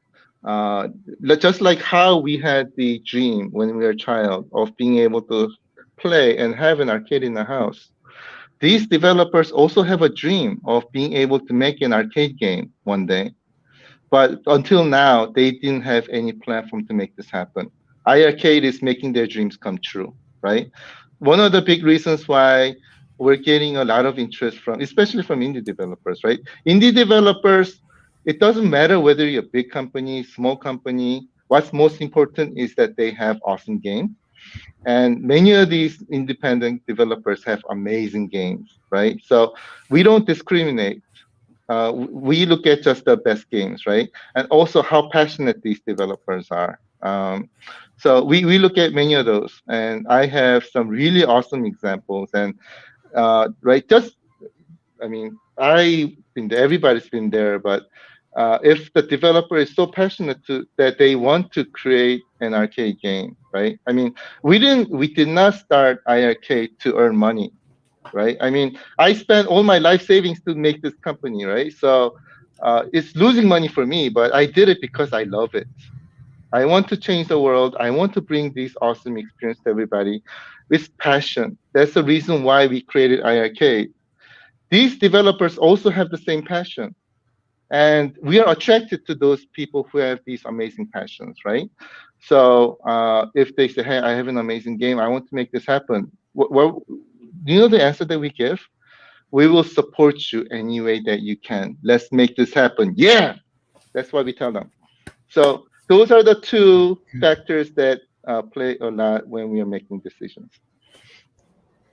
Just like how we had the dream when we were a child of being able to play and have an arcade in the house. These developers also have a dream of being able to make an arcade game one day. But until now, they didn't have any platform to make this happen. iiRcade is making their dreams come true, right? One of the big reasons why we're getting a lot of interest especially from indie developers, right? Indie developers, it doesn't matter whether you're a big company, small company. What's most important is that they have awesome games. And many of these independent developers have amazing games, right? So we don't discriminate. We look at just the best games, right? And also how passionate these developers are. So we look at many of those, and I have some really awesome examples. And everybody's been there, but if the developer is so passionate that they want to create an arcade game, right? I mean, we did not start iiRcade to earn money, right? I mean, I spent all my life savings to make this company, right? So it's losing money for me, but I did it because I love it. I want to change the world. I want to bring this awesome experience to everybody with passion. That's the reason why we created iiRcade. These developers also have the same passion. And we are attracted to those people who have these amazing passions, right? So if they say, hey, I have an amazing game, I want to make this happen. Well, do you know the answer that we give? We will support you any way that you can. Let's make this happen. Yeah, that's what we tell them. So those are the two factors that play or not when we are making decisions.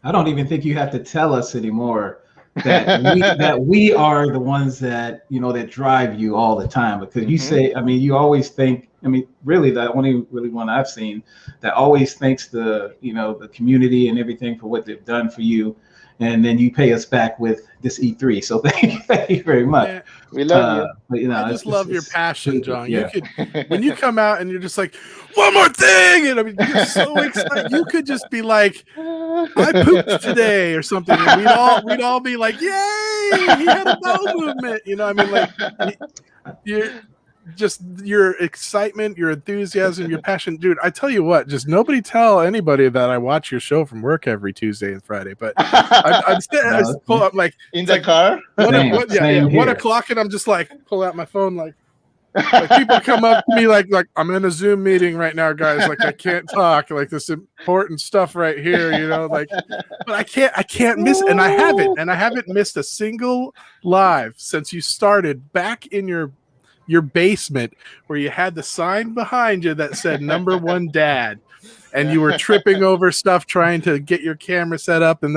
I don't even think you have to tell us anymore that we are the ones that that drive you all the time, because you say, I mean, you always think, I mean, really the only really one I've seen that always thanks the the community and everything for what they've done for you, and then you pay us back with this E3. So thank you very much. Yeah. We love you. But, I just love your passion, John. Yeah. You could, when you come out and you're just like, one more thing, and I mean, you're so excited. You could just be like, I pooped today or something, and we'd all be like, yay, he had a bowel movement. I mean, like, your excitement, your enthusiasm, your passion, dude. I tell you what, just nobody tell anybody that I watch your show from work every Tuesday and Friday. But I pull up like in the car. 1 o'clock, and I'm just like pull out my phone like people come up to me like I'm in a Zoom meeting right now, guys. Like I can't talk. Like this important stuff right here, Like, but I can't miss, and I haven't missed a single live since you started back in your basement where you had the sign behind you that said #1 dad, and you were tripping over stuff trying to get your camera set up, and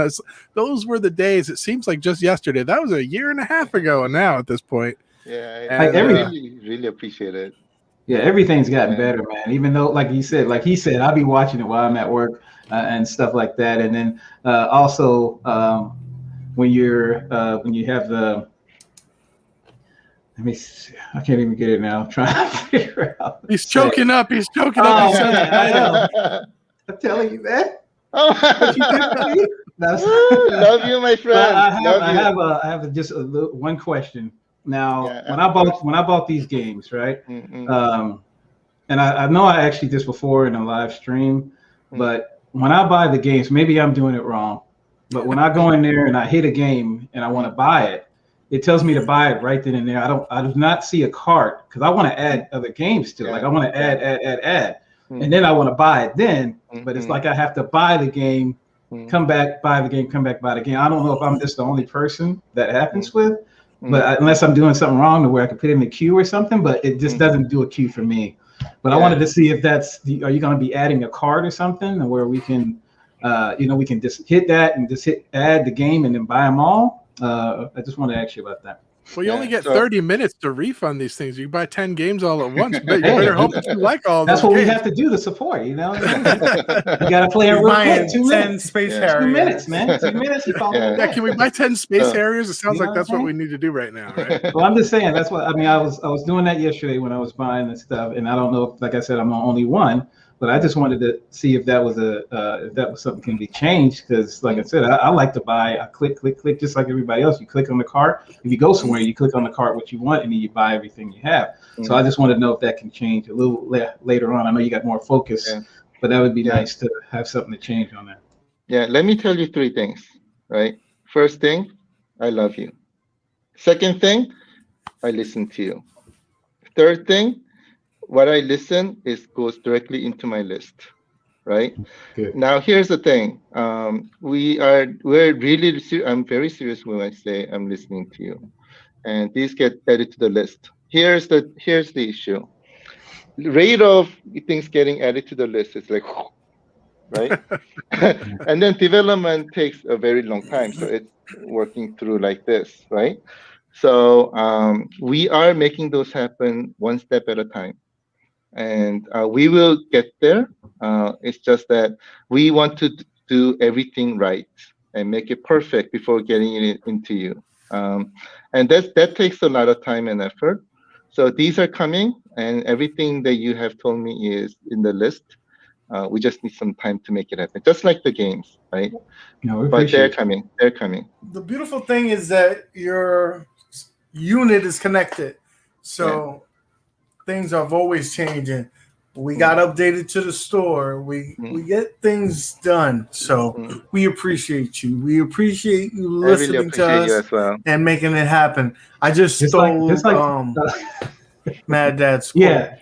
those were the days. It seems like just yesterday. That was a year and a half ago now at this point. Yeah, and, I really appreciate it. Yeah, everything's gotten better, man. Even though, like he said, I'll be watching it while I'm at work and stuff like that. And then also when you have the, let me see, I can't even get it now. I'm trying to figure out. He's choking up. He's choking Oh, up. man, I know. I'm telling you, man. Oh. Love you, my friend. I have just one question. Now, when I bought these games, right? And I know I asked you this before in a live stream, but when I buy the games, maybe I'm doing it wrong, but when I go in there and I hit a game and I want to buy it, it tells me to buy it right then and there. I do not see a cart because I want to add other games to it. Like I want to add, and then I want to buy it then. But it's like I have to buy the game, come back, buy the game, come back, buy the game. I don't know if I'm just the only person that happens with. But unless I'm doing something wrong to where I could put in the queue or something, but it just doesn't do a queue for me. But I wanted to see if are you going to be adding a card or something where we can, we can just hit that and just add the game and then buy them all. I just want to ask you about that. Well, you only get 30 minutes to refund these things. You buy 10 games all at once, but you better hope that you like all. That's what games. We have to do to support. You got to play it real quick. 2 minutes, Space Harriers. 2 minutes, man. 2 minutes. Yeah, can we buy 10 Space Harriers? It sounds like that's what we need to do right now, right? Well, I'm just saying that's what I mean. I was doing that yesterday when I was buying this stuff, and I don't know if, like I said, I'm the only one. But I just wanted to see if that was something can be changed, because, like I said, I like to buy. I click just like everybody else. You click on the cart. If you go somewhere, you click on the cart what you want, and then you buy everything you have. So I just want to know if that can change a little later on. I know you got more focus, but that would be nice to have something to change on that. Yeah, let me tell you 3 things. Right. First thing, I love you. Second thing, I listen to you. Third thing, what I listen goes directly into my list, right? Good. Now here's the thing. We're really I'm very serious when I say I'm listening to you, and these get added to the list. Here's the issue. The rate of things getting added to the list is like, right? And then development takes a very long time, so it's working through like this, right? So we are making those happen one step at a time. And we will get there. It's just that we want to do everything right and make it perfect before getting it into you. And that takes a lot of time and effort. So these are coming, and everything that you have told me is in the list. We just need some time to make it happen, just like the games, right? No, but they're coming. They're coming. The beautiful thing is that your unit is connected. So things are always changing. We got updated to the store. We get things done. So we appreciate you. We appreciate you listening to us as well, and making it happen. I just stole Mad Dad Squad. Yeah,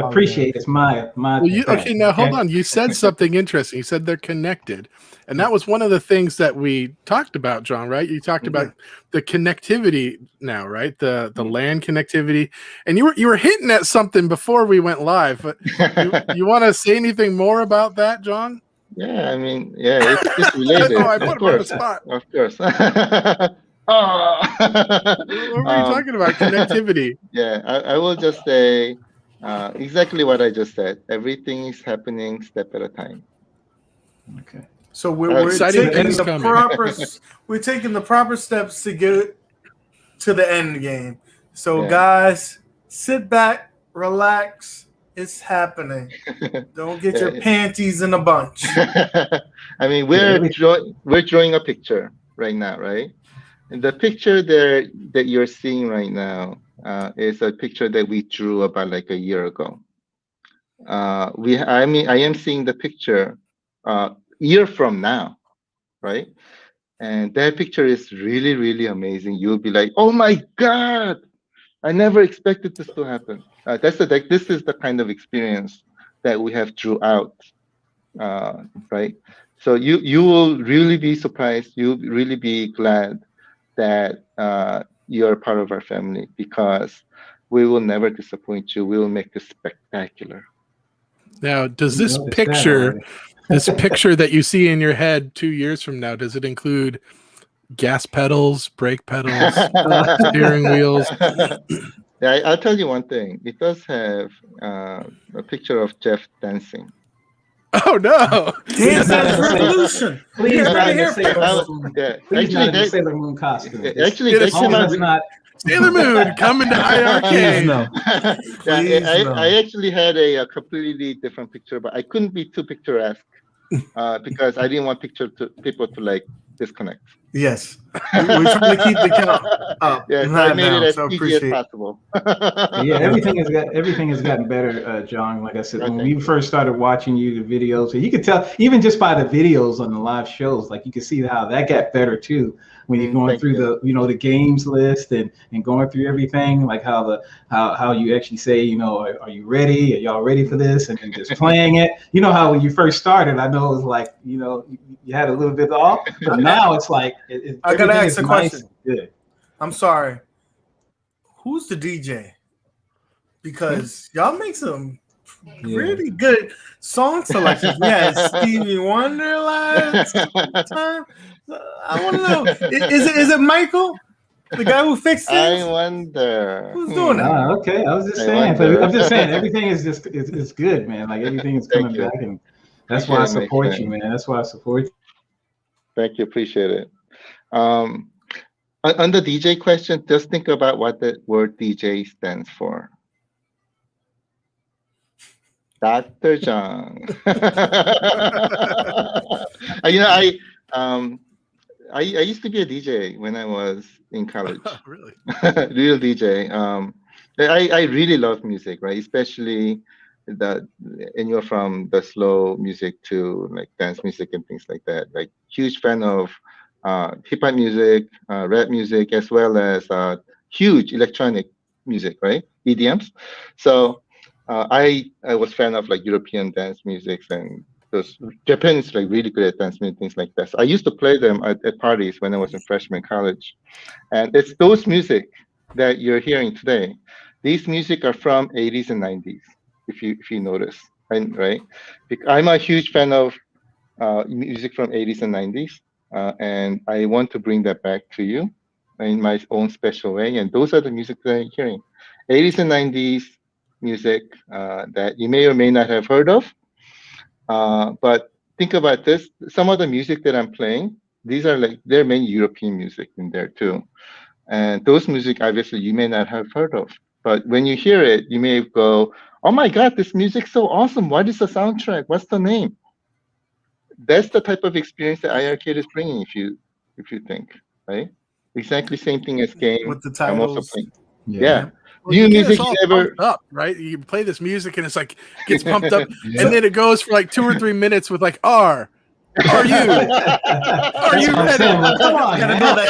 appreciate it's my. Well, okay, now hold on. You said something interesting. You said they're connected, and that was one of the things that we talked about, John. Right? You talked about the connectivity now, right? The LAN connectivity, and you were hinting at something before we went live. But you want to say anything more about that, John? Yeah, I mean, yeah, it's related. I put him on the spot. Of course. What were you talking about? Connectivity. Yeah, I will just say exactly what I just said. Everything is happening step at a time. Okay. So we're Exciting taking things the coming. we're taking the proper steps to get to the end game. So Yeah. guys, sit back, relax. It's happening. Don't get your panties in a bunch. I mean, we're drawing a picture right now, right? And the picture there that you're seeing right now is a picture that we drew about like a year ago. I am seeing the picture year from now, right? And that picture is really, really amazing. You'll be like, oh my God, I never expected this to happen. This is the kind of experience that we have throughout, right? So you will really be surprised. You'll really be glad that you're part of our family, because we will never disappoint you. We will make this spectacular. Now, does this picture that you see in your head 2 years from now, does it include gas pedals, brake pedals, steering wheels? Yeah, I'll tell you one thing. It does have a picture of Jeff dancing. Oh no! Dance Dance Revolution. Please not in the Sailor Moon. Yeah, Please actually, not in the that, Sailor Moon costume. actually, that came out. Sailor Moon coming to iiRcade. No. I actually had a completely different picture, but I couldn't be too picturesque because I didn't want people to like disconnect. Yes, we're trying to keep the count up. Yeah, so I made it as PG as possible. Yeah, everything has gotten better, John. Like I said, when we first started watching you, the videos, and you could tell even just by the videos on the live shows, like you can see how that got better too. When you're going through the games list and going through everything, like how you actually say, are you ready? Are y'all ready for this? And then just playing it. You know how when you first started, I know it was like, you had a little bit off, but now it's like I gotta ask a nice question. Good. I'm sorry. Who's the DJ? Because y'all make some really good song selections. We had Stevie Wonder last time. I want to know. Is it Michael, the guy who fixed it? I wonder who's doing it. Okay, I was just saying. But I'm just saying everything is just it's good, man. Like everything is coming back, and that's why I support you, man. That's why I support you. Thank you, appreciate it. On the DJ question, just think about what the word DJ stands for. Dr. John. I used to be a DJ when I was in college. Oh, really? Real DJ. I really love music, right? Especially from the slow music to like dance music and things like that. Like huge fan of hip hop music, rap music, as well as huge electronic music, right? EDMs. So I was fan of like European dance music, and Japan is like really good at dance music, things like that. So I used to play them at parties when I was in freshman college, and it's those music that you're hearing today. These music are from 80s and 90s, if you notice, right? I'm a huge fan of music from 80s and 90s, and I want to bring that back to you in my own special way. And those are the music that I'm hearing, 80s and 90s music that you may or may not have heard of. But think about this. Some of the music that I'm playing, there are many European music in there too. And those music, obviously, you may not have heard of. But when you hear it, you may go, oh my God, this music's so awesome. What is the soundtrack? What's the name? That's the type of experience that iiRcade is bringing, if you think, right? Exactly same thing as game. With the titles. I'm also playing. Yeah. Well, new music you never up, right? You play this music and it's like gets pumped up, and then it goes for like 2 or 3 minutes with like R, Are you? Are you ready? Come on, Gotta man. know that.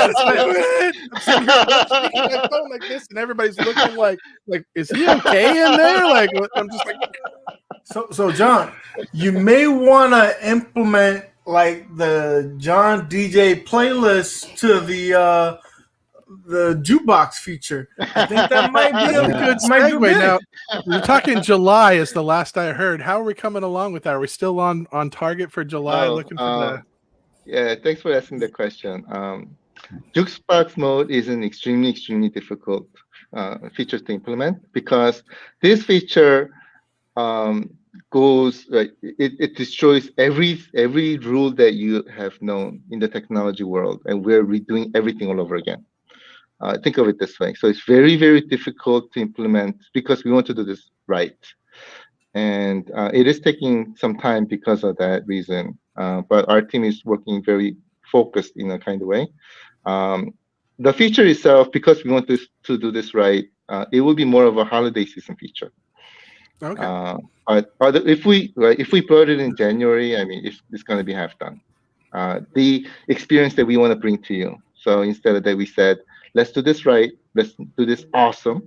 I'm sitting here looking at my phone like this, and everybody's looking like, is he okay in there? Like, I'm just like, So John, you may want to implement like the John DJ playlist to the jukebox feature. I think that might be a good might do segue. big. Now, we're talking July is the last I heard. How are we coming along with that? Are we still on target for July? Looking for the. Yeah, thanks for asking the question. Jukebox mode is an extremely difficult feature to implement because this feature goes it destroys every rule that you have known in the technology world, and we're redoing everything all over again. Think of it this way. So it's very difficult to implement because we want to do this right. And it is taking some time because of that reason. But our team is working very focused in a kind of way. The feature itself, because we want to do this right, it will be more of a holiday season feature. Okay. But if we brought it in January, I mean, it's going to be half done. The experience that we want to bring to you. So instead of that, we said, let's do this right. Let's do this awesome,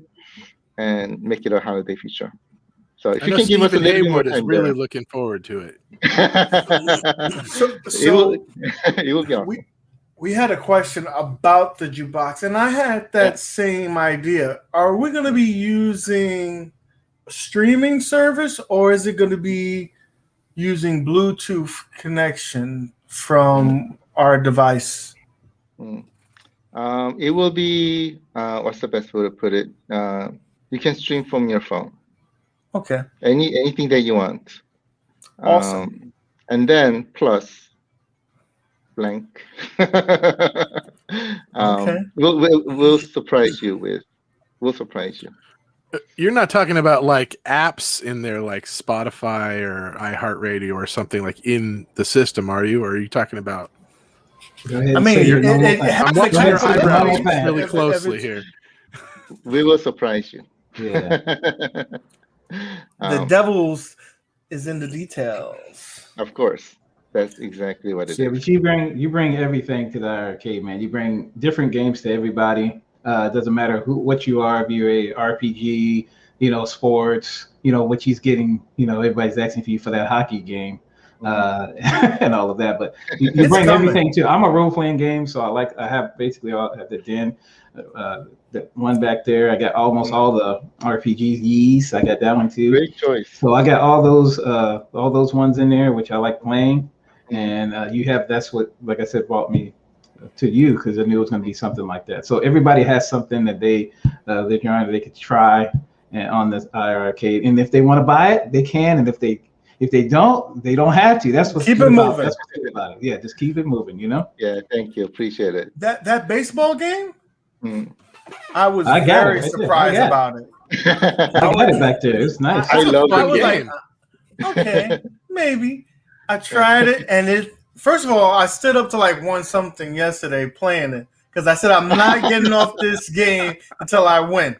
and make it a holiday feature. So if you can give us a little bit more time, is really looking forward to it. It will be awesome. We had a question about the jukebox, and I had that same idea. Are we going to be using a streaming service, or is it going to be using Bluetooth connection from our device? It will be, what's the best way to put it? You can stream from your phone. Okay. Anything that you want. Awesome. And then plus blank. Okay. We'll surprise you with. We'll surprise you. You're not talking about like apps in there like Spotify or iHeartRadio or something like in the system, are you? Or are you talking about? I mean, I'm watching your eyebrows really closely here. We will surprise you. Yeah. The devil's is in the details. Of course. That's exactly what it is. But you bring everything to the arcade, man. You bring different games to everybody. It doesn't matter what you are, if you're a RPG, sports, what he's getting, everybody's asking for you for that hockey game, and all of that. But you bring everything too. I'm a role-playing game, so I have basically all at the den. The one back there, I got almost all the RPGs. I got that one too. Great choice. So I got all those ones in there, which I like playing. And that's what, like I said, brought me to you, because I knew it was going to be something like that. So everybody has something that they could try on this iiRcade, and if they want to buy it, they can, and if they don't, they don't have to. That's what's keep it moving. That's what's good about it. Yeah, just keep it moving. Yeah, thank you, appreciate it. That baseball game, I was very surprised about it. I got it back there. It's nice. I love the game. Okay, maybe. I tried it, and first of all, I stood up to like 1 something yesterday playing it, because I said I'm not getting off this game until I win.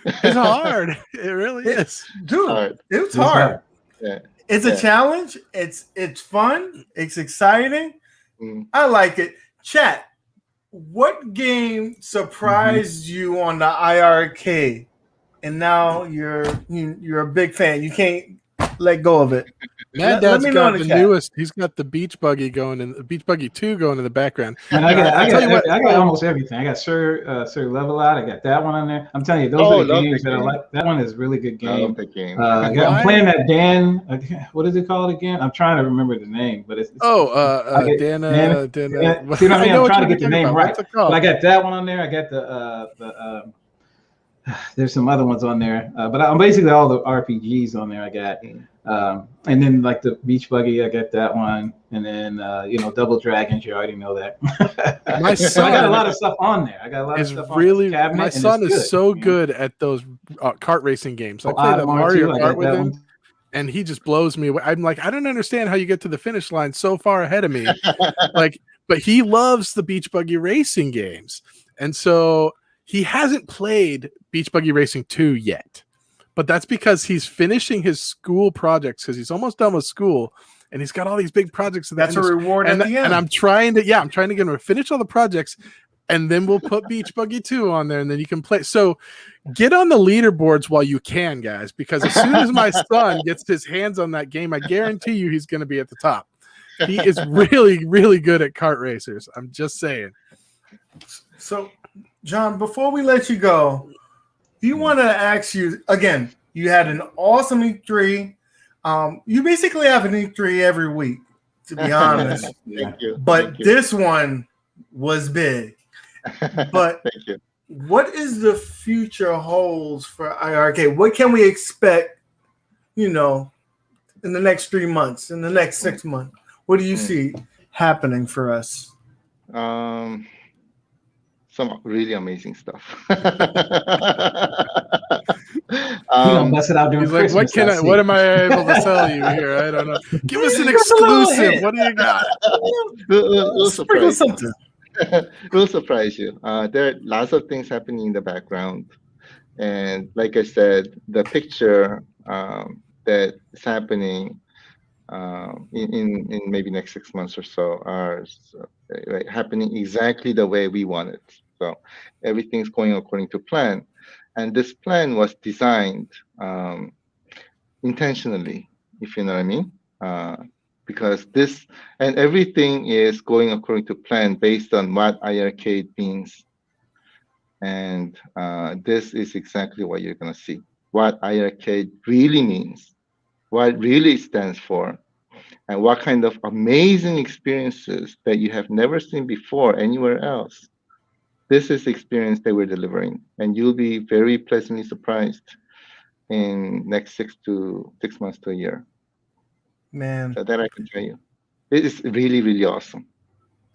It's hard. It really is. Dude, it's hard. Yeah. It's a challenge. It's fun. It's exciting. I like it. Chat, what game surprised you on the iiRcade, and now you're a big fan? You can't let go of it. Mad Dad's got the newest. He's got the Beach Buggy going, and the Beach Buggy 2 going in the background. And I got almost everything. I got Sir Level Out. I got that one on there. I'm telling you, those are the games that I like. That one is a really good game. I love the game. I'm playing that Dan. What is it called again? I'm trying to remember the name, but it's Dana. See what I mean? I'm trying to get the name right. But I got that one on there. I got the there's some other ones on there, but I'm basically all the RPGs on there. I got, and then like the Beach Buggy, I got that one, and then Double Dragons. You already know that. My son, I got a lot of stuff on there. I got a lot of stuff on the cabinet. My son is so good at those kart racing games. I play the Mario Kart with him, and he just blows me away. I'm like, I don't understand how you get to the finish line so far ahead of me. But he loves the Beach Buggy racing games, and so he hasn't played Beach Buggy Racing 2 yet, but that's because he's finishing his school projects, because he's almost done with school, and he's got all these big projects. That's a reward at the end. And I'm trying to get him to finish all the projects, and then we'll put Beach Buggy 2 on there, and then you can play. So get on the leaderboards while you can, guys, because as soon as my son gets his hands on that game, I guarantee you he's going to be at the top. He is really, really good at kart racers. I'm just saying. So, John, before we let you go, you want to ask you again. You had an awesome E3. You basically have an E3 every week, to be honest. Thank you. But this one was big. But Thank you. what is the future holds for iiRcade? What can we expect, in the next 3 months, in the next 6 months? What do you see happening for us? Some really amazing stuff. Bust it out during He's like, Christmas. what am I able to sell you here? I don't know. Give us an exclusive. What do you got? We'll surprise you. We'll surprise you. There are lots of things happening in the background. And like I said, the picture that is happening in maybe next 6 months or so are happening exactly the way we want it. So everything's going according to plan. And this plan was designed intentionally, if you know what I mean. Because this and everything is going according to plan based on what iiRcade means. And this is exactly what you're going to see. What iiRcade really means, what it really stands for, and what kind of amazing experiences that you have never seen before anywhere else. This is the experience that we're delivering, and you'll be very pleasantly surprised in next 6 months to a year. Man, So that I can tell you. It is really, really awesome.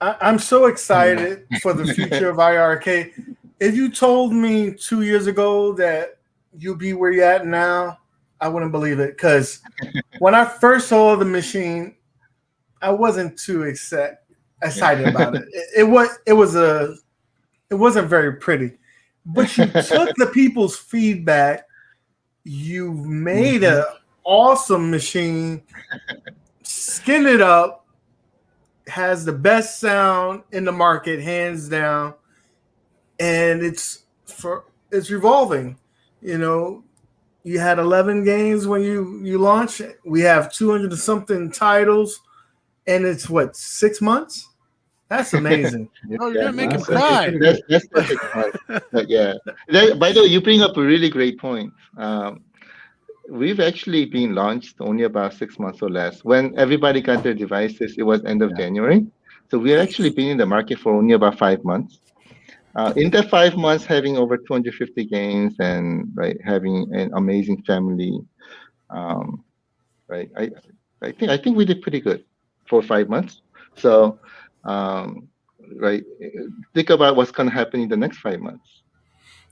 I'm so excited for the future of iiRcade. If you told me 2 years ago that you'd be where you're at now, I wouldn't believe it. Because when I first saw the machine, I wasn't too excited about it. It wasn't very pretty. But you took the people's feedback. You made an awesome machine, skinned it up, has the best sound in the market, hands down, and it's revolving. You had 11 games when you launched. We have 200 and something titles, and it's 6 months? That's amazing. Oh, you're gonna make him cry. That's perfect. Yeah. By the way, you bring up a really great point. We've actually been launched only about 6 months or less. When everybody got their devices, it was end of January. So we've actually been in the market for only about 5 months. In that 5 months, having over 250 games and having an amazing family, I think we did pretty good for 5 months. So, think about what's going to happen in the next 5 months,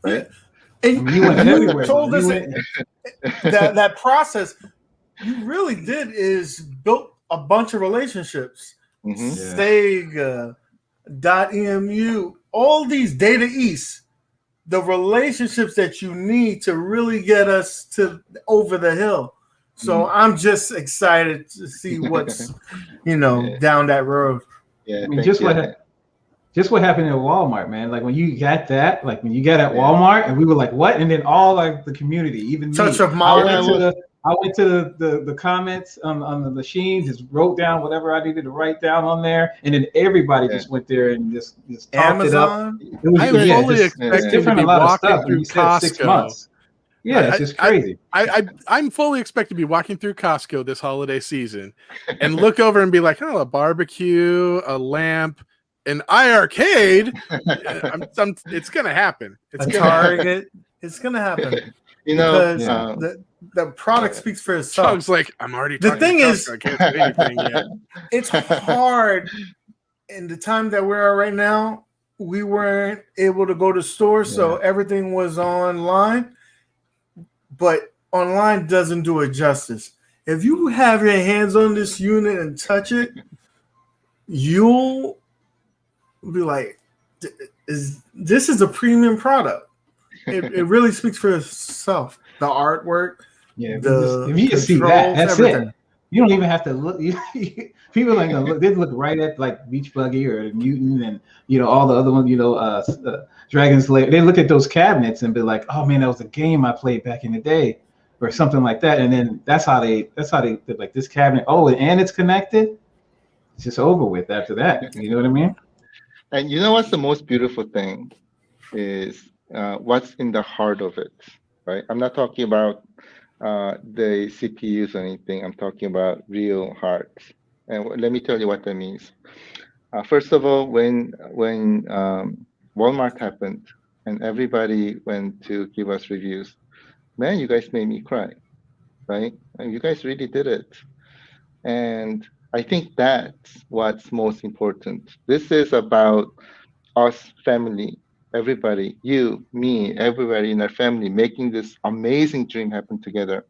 right? And you told us that process you really did is built a bunch of relationships. Sega, .emu, all these Data East, the relationships that you need to really get us to over the hill. So I'm just excited to see what's down that road. Yeah, I mean, just what happened at Walmart, man. Like when you got that, at Walmart, and we were like, "What?" And then all the community, even Touch me, of Mars. I went to the comments on the machine, just wrote down whatever I needed to write down on there, and then everybody just went there and just talked Amazon. it up. It was, I fully expect him to be walking through Costco. 6 months. Yeah, it's just crazy. I'm fully expect to be walking through Costco this holiday season and look over and be like, oh, a barbecue, a lamp, an iiRcade. It's going to happen. It's going to Target. It's going to happen. Because the product speaks for itself. Chug's like, I'm already The talking thing to is, Costco. I can't say anything yet. It's hard in the time that we're right now. We weren't able to go to stores, so everything was online. But online doesn't do it justice. If you have your hands on this unit and touch it, you'll be like, this is a premium product. It really speaks for itself. The artwork, Yeah, the if you just see controls, that's everything. it. You don't even have to look. People ain't gonna look. They look right at like Beach Buggy or Mutant and all the other ones. Dragon Slayer. They look at those cabinets and be like, "Oh man, that was a game I played back in the day," or something like that. And then that's how they like this cabinet. Oh, and it's connected. It's just over with after that. You know what I mean? And you know what's the most beautiful thing is what's in the heart of it, right? I'm not talking about the CPUs or anything. I'm talking about real hearts. And let me tell you what that means. First of all, when Walmart happened and everybody went to give us reviews, man, you guys made me cry, right? And you guys really did it. And I think that's what's most important. This is about us family, everybody, you, me, everybody in our family, making this amazing dream happen together.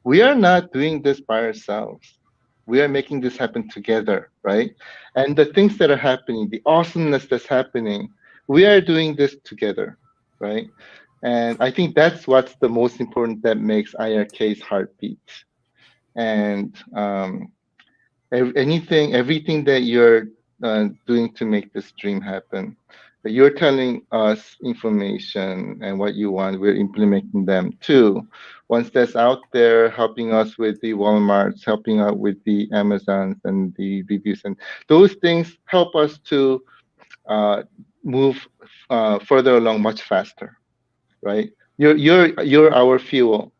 We are not doing this by ourselves. We are making this happen together, right? And the things that are happening, the awesomeness that's happening, we are doing this together, right? And I think that's what's the most important that makes iiRcade's heartbeat. And everything that you're doing to make this dream happen, that you're telling us information and what you want, we're implementing them too. Once that's out there, helping us with the Walmarts, helping out with the Amazons and the reviews, and those things help us to move further along much faster, right? You're our fuel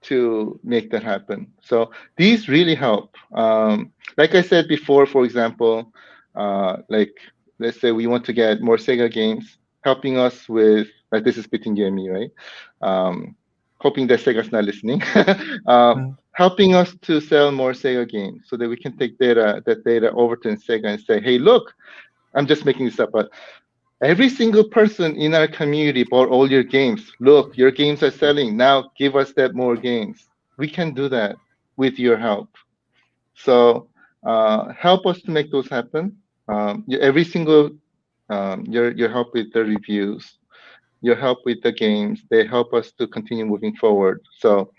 to make that happen. So these really help. Like I said before, for example, like let's say we want to get more Sega games, helping us with, like this is between you and me, right? Hoping that Sega's not listening. Helping us to sell more Sega games so that we can take that data over to Sega and say, hey, look, I'm just making this up, but every single person in our community bought all your games. Look, your games are selling. Now give us that more games. We can do that with your help. So help us to make those happen. Every single, your help with the reviews, your help with the games, they help us to continue moving forward. So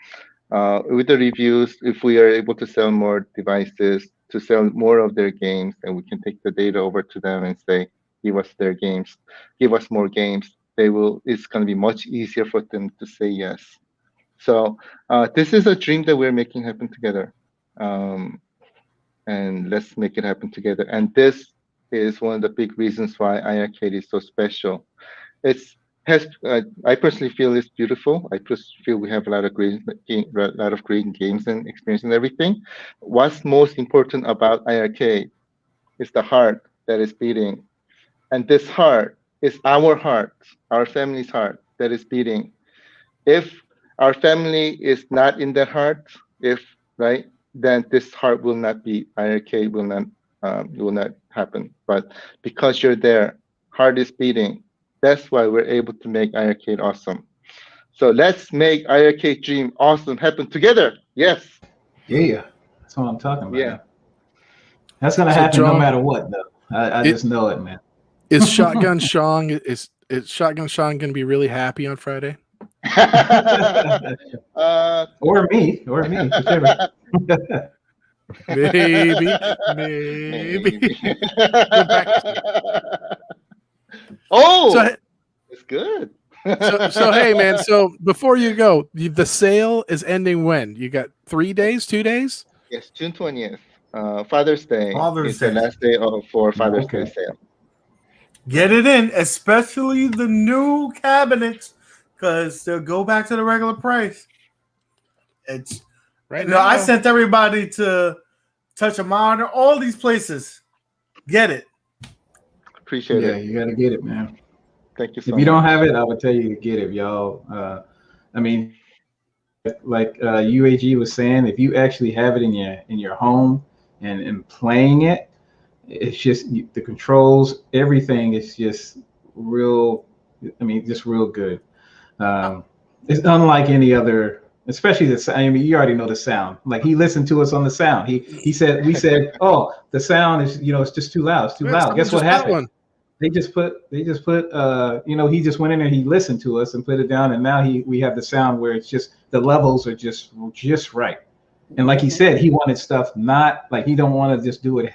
with the reviews, if we are able to sell more devices, to sell more of their games, and we can take the data over to them and say, give us their games, give us more games, it's going to be much easier for them to say yes. So this is a dream that we're making happen together. And let's make it happen together. And this is one of the big reasons why iiRcade is so special. I personally feel it's beautiful. I personally feel we have a lot of great games and experience and everything. What's most important about iiRcade is the heart that is beating. And this heart is our heart, our family's heart that is beating. If our family is not in that heart, then this heart will not beat. iiRcade will not happen. But because you're there, heart is beating. That's why we're able to make iiRcade awesome. So let's make iiRcade dream awesome happen together. Yes. Yeah, that's what I'm talking about. Yeah. That's gonna happen no matter what, though. I just know it, man. Is Shotgun Sean is Shotgun Sean going to be really happy on Friday? Or me, whichever. Maybe. Oh, so, it's good. so hey, man. So before you go, the sale is ending when? You got 3 days, 2 days? Yes, June 20th. Father's Day is the last day for Father's Day sale. Get it in, especially the new cabinets, because they'll go back to the regular price. It's right now. I sent everybody to Touch a Monitor, all these places. Get it. Appreciate it. Yeah, you got to get it, man. Thank you so much. If you don't have it, I would tell you to get it, y'all. I mean, like UAG was saying, if you actually have it in your home and playing it, it's just the controls, everything is just real. I mean, just real good. It's unlike any other, especially the sound. I mean, you already know the sound. Like he listened to us on the sound. We said, oh, the sound is, it's just too loud. It's too loud. Guess what happened? They just put, he just went in there, he listened to us and put it down, and now we have the sound where it's just the levels are just right. And like he said, he wanted stuff not like he don't want to just do it.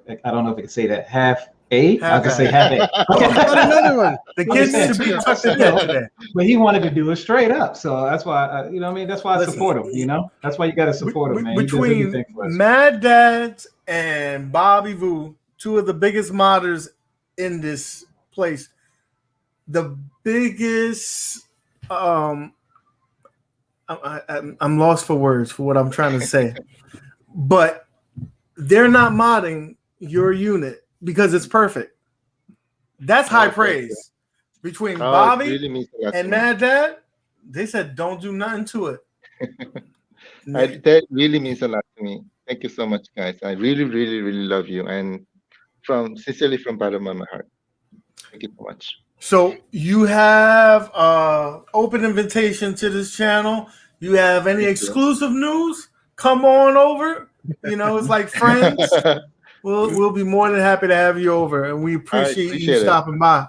I don't know if I can say that half A. I can say half A. Another one. The kids should be tucked in today. But he wanted to do it straight up. So that's why, you know what I mean? That's why I support him, you know? That's why you got to support him, man. Between Mad Dads and Bobby Vu, two of the biggest modders in this place, the biggest, I'm lost for words for what I'm trying to say, but they're not modding your unit because it's perfect. That's high praise. Between Bobby really and Mad Dad, they said don't do nothing to it. That really means a lot to me. Thank you so much, guys. I really, really, really love you, and sincerely from bottom of my heart. Thank you so much. So you have open invitation to this channel. You have any exclusive news? Come on over. You know, it's like friends. We'll be more than happy to have you over, and we appreciate you stopping by.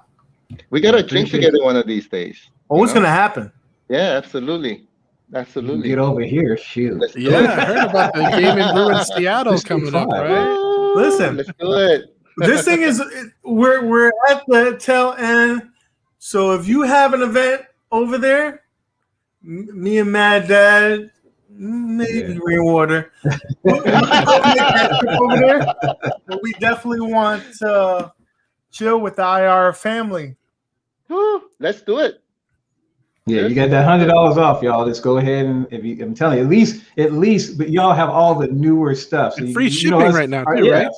We gotta drink together one of these days. Oh, it's gonna happen. Yeah, absolutely. Absolutely. Get over here, shoot. Yeah, I heard about the game in Ruin Seattle coming up, right? Listen, let's do it. This thing is we're at the tail end. So if you have an event over there, me and Mad Dad, maybe Rainwater, we'll make that trip over there. But we definitely want to chill with the IR family. Let's do it. Yeah, you got that $100 off, y'all. Just go ahead and I'm telling you, at least, but y'all have all the newer stuff. So free shipping right now, too, right?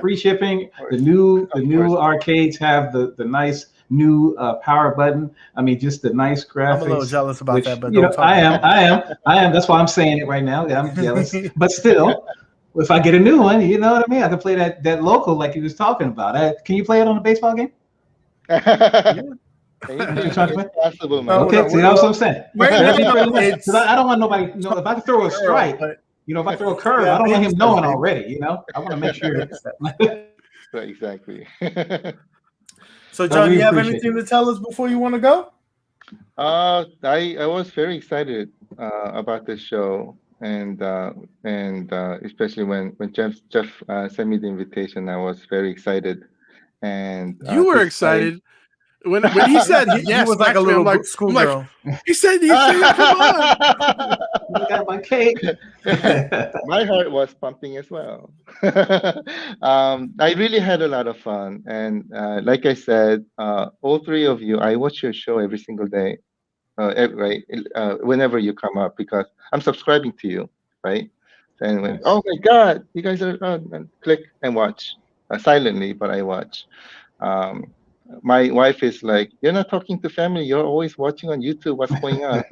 Free shipping. The new arcades have the nice new power button. I mean, just the nice graphics. I'm a little jealous about that, but I am. That's why I'm saying it right now. Yeah, I'm jealous, but still, if I get a new one, you know what I mean. I can play that local like he was talking about. Can you play it on a baseball game? Possible, man. Okay, see, that's what I'm saying. I don't want nobody. You know, if I can throw a strike, you know, if I throw a curve, I don't want him knowing already. You know, I want to make sure. Exactly. So, John, you have anything to tell us before you want to go? I was very excited about this show, and especially when Jeff sent me the invitation, I was very excited. And you were excited. When he said yes, he was like a little schoolgirl. He said, come on. You got my cake. My heart was pumping as well. I really had a lot of fun. And like I said, all three of you, I watch your show every single day, right? Whenever you come up, because I'm subscribing to you, right? And when, oh my God, you guys are on, click and watch silently, but I watch. My wife is like, you're not talking to family. You're always watching on YouTube. What's going on?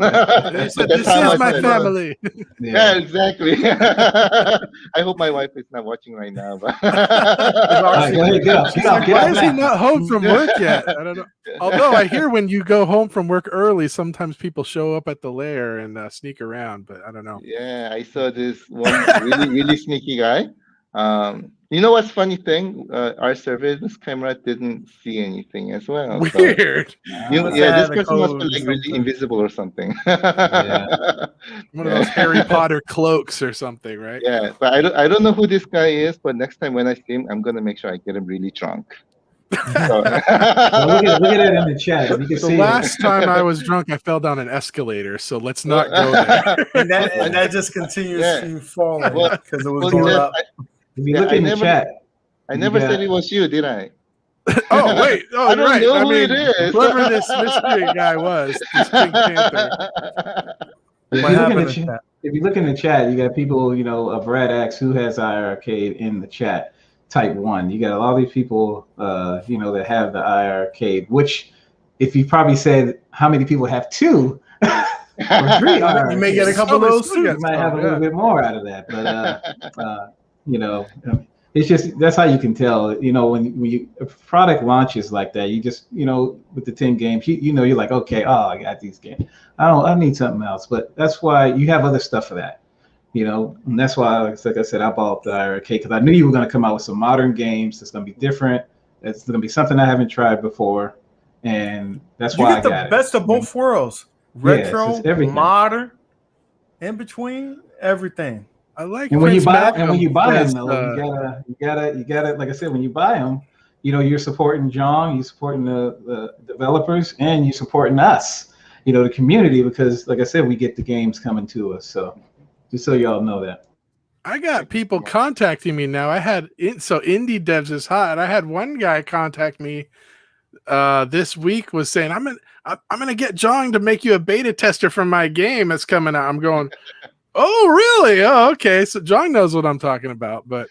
This is my family. Yeah, exactly. I hope my wife is not watching right now. But why is he not home from work yet? I don't know. Although I hear when you go home from work early, sometimes people show up at the lair and sneak around, but I don't know. Yeah, I saw this one really, really sneaky guy. You know what's funny thing? Our surveillance camera didn't see anything as well. Weird. So, this person must be like really invisible or something. One of those Harry Potter cloaks or something, right? Yeah, but I don't know who this guy is. But next time when I see him, I'm gonna make sure I get him really drunk. So. Look at it in the chat. You can The see last time I was drunk, I fell down an escalator. So let's not go there. and that just continues to fall because it was going up. If you look in the chat, I never said it was you, did I? Oh wait! Oh, I don't right. know who it is. Whoever this mystery guy was, this Pink Panther. If you look in the chat, you got people. You know, Brad asks who has iiRcade in the chat. Type 1. You got a lot of these people, you know, that have the iiRcade. Which, if you probably said how many people have 2. Or 3 you may get a couple of those too. You might have a little bit more out of that, but you know, it's just that's how you can tell. You know, when a product launches like that, you just, you know, with the 10 games, you know, you're like, okay, I got these games. I need something else. But that's why you have other stuff for that. You know, and that's why, like I said, I bought the iiRcade because I knew you were going to come out with some modern games that's going to be different. It's going to be something I haven't tried before, and that's why I got it. You get the best of both worlds. Retro, modern, in between, everything. I like. And when you Prince buy Malcolm and when you buy as, them, though, you gotta. Like I said, when you buy them, you're supporting John, you're supporting the developers, and you're supporting us. The community, because like I said, we get the games coming to us. So just so y'all know that. I got people contacting me now. So indie devs is hot. I had one guy contact me this week, was saying I'm gonna get John to make you a beta tester for my game that's coming out. I'm going, oh really? Oh okay. So John knows what I'm talking about. But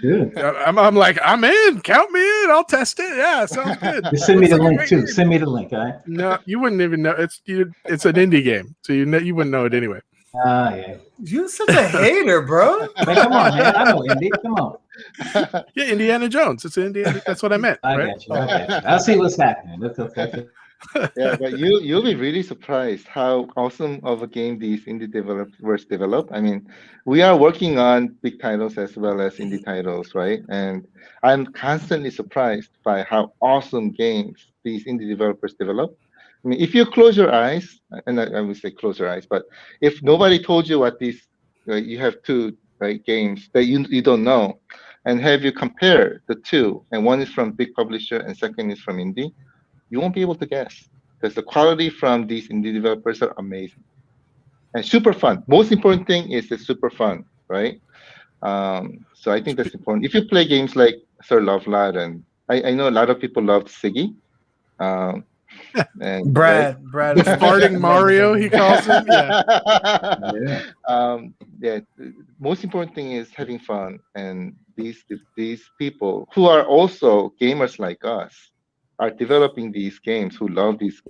Good. I'm like, I'm in. Count me in. I'll test it. Yeah, sounds good. Just send me the link too. Send me the link. All right. No, you wouldn't even know. It's an indie game, so you wouldn't know it anyway. Yeah. You're such a hater, bro. Man, come on, man. I know Indy. Come on. Yeah, Indiana Jones. It's Indiana. That's what I meant. I got you. I'll see what's happening. That's okay. Yeah, but you'll be really surprised how awesome of a game these indie developers develop. I mean, we are working on big titles as well as indie titles, right? And I'm constantly surprised by how awesome games these indie developers develop. I mean, if you close your eyes, and I would say close your eyes, but if nobody told you what these, you have two games that you don't know, and have you compare the two, and one is from big publisher and second is from indie, you won't be able to guess, because the quality from these indie developers are amazing and super fun. Most important thing is it's super fun, right? So I think that's important. If you play games like Sir Lovelad, and I know a lot of people loved Siggy. And Brad, farting Mario, he calls him. Yeah. Most important thing is having fun, and these people who are also gamers like us are developing these games, who love these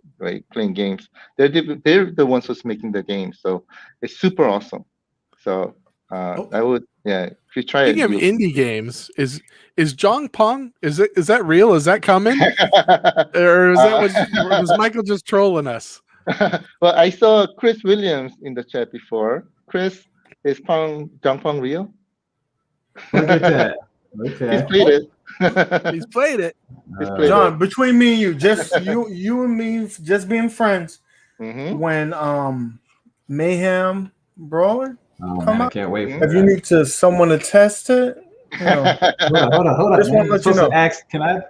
playing games. They're the ones who's making the games, so it's super awesome. So I would, if you try Speaking it. Speaking of indie games, is Jong Pong? Is that real? Is that coming? Or is was Michael just trolling us? Well, I saw Chris Williams in the chat before. Chris, is Jong Pong real? Look at that. Okay. He's played it. He's played it. John, between me and you, just you and me, just being friends. Mm-hmm. When Mayhem Brawler come out, I can't wait. If you need someone to test it, hold on. Just want to let you know. Can I?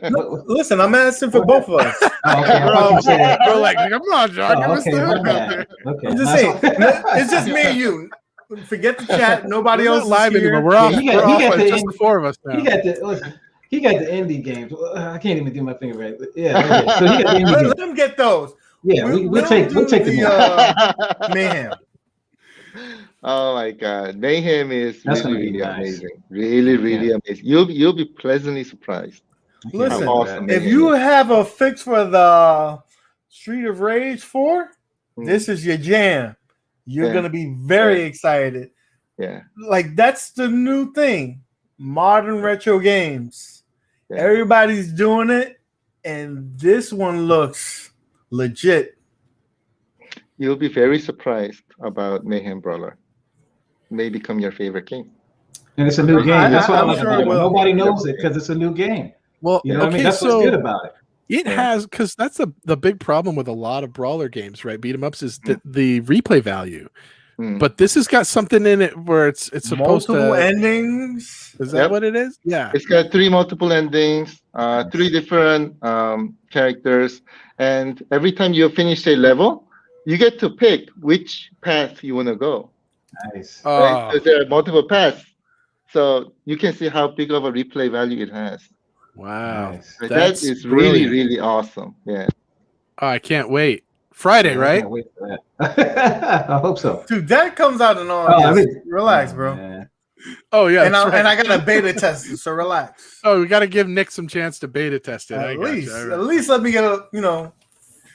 No, listen, I'm asking for both of us. We're like, come on, John. Give us the hook out there. Okay. I'm just saying, it's just me and you. Forget the chat. Nobody else is live here. anymore. We're off. Just the four of us now. He got the indie games. I can't even do my finger right. Yeah. So he got the indie games. Let him get those. Yeah, we'll take the Mayhem. Oh my God, Mayhem is really nice. amazing. Really amazing. You'll be pleasantly surprised. Listen, awesome if you have a fix for the Street of Rage 4, this is your jam. You're gonna be very excited. Yeah, like that's the new thing. Modern retro games. Yeah. Everybody's doing it, and this one looks legit. You'll be very surprised about Mayhem Brawler. May become your favorite game. And it's a new game. That's what I'm like about it. Nobody knows it because it's a new game. Well, you know what I mean? That's what's good about it. It has, because that's the big problem with a lot of brawler games, right? Beat 'em ups is the replay value. But this has got something in it where it's supposed multiple endings. Is that what it is? Yeah. It's got 3 multiple endings, 3 different characters, and every time you finish a level, you get to pick which path you want to go. Nice. Right? So there are multiple paths, so you can see how big of a replay value it has. Wow, nice. That is really awesome. Yeah. Oh, I can't wait. Friday, right? I can't wait for that. I hope so. Dude, that comes out in August. Relax, bro. Man. Oh yeah, and I got a beta test it, so relax. Oh, we got to give Nick some chance to beta test it. At least let me get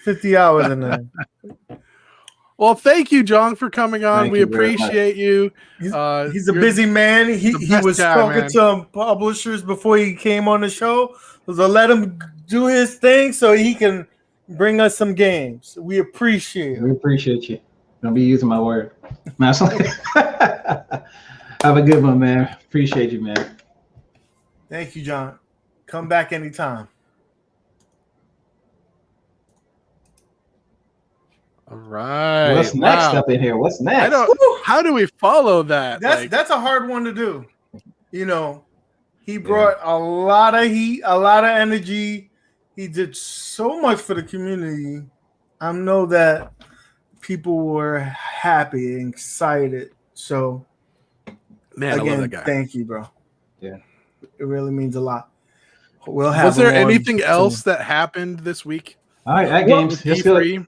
50 hours in there. Well, thank you, John, for coming on. We appreciate you. He's a busy man. He was talking to publishers before he came on the show. So let him do his thing so he can bring us some games. We appreciate it. We appreciate you. Don't be using my word. Have a good one, man. Appreciate you, man. Thank you, John. Come back anytime. All right. Right. What's next up in here? What's next? I don't. How do we follow that? That's a hard one to do. You know, he brought a lot of heat, a lot of energy. He did so much for the community. I know that people were happy and excited. So, man, again, I love that guy. Thank you, bro. Yeah, it really means a lot. We'll have. Was there anything else that happened this week? All right, AtGames. Let's go. Hit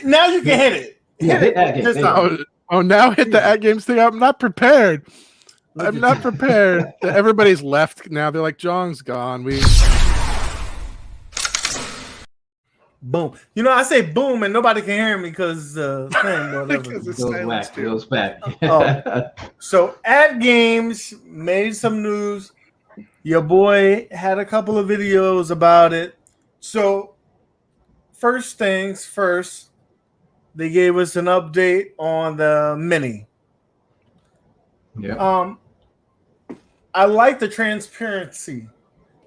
now. You can hit it. Hit AtGames. Oh, now hit the AtGames thing. I'm not prepared. I'm not prepared. Everybody's left now. They're like, Jong's gone. Boom. You know, I say boom and nobody can hear me because it goes back. So AtGames made some news. Your boy had a couple of videos about it. So first things first, they gave us an update on the Mini. Yeah. I like the transparency.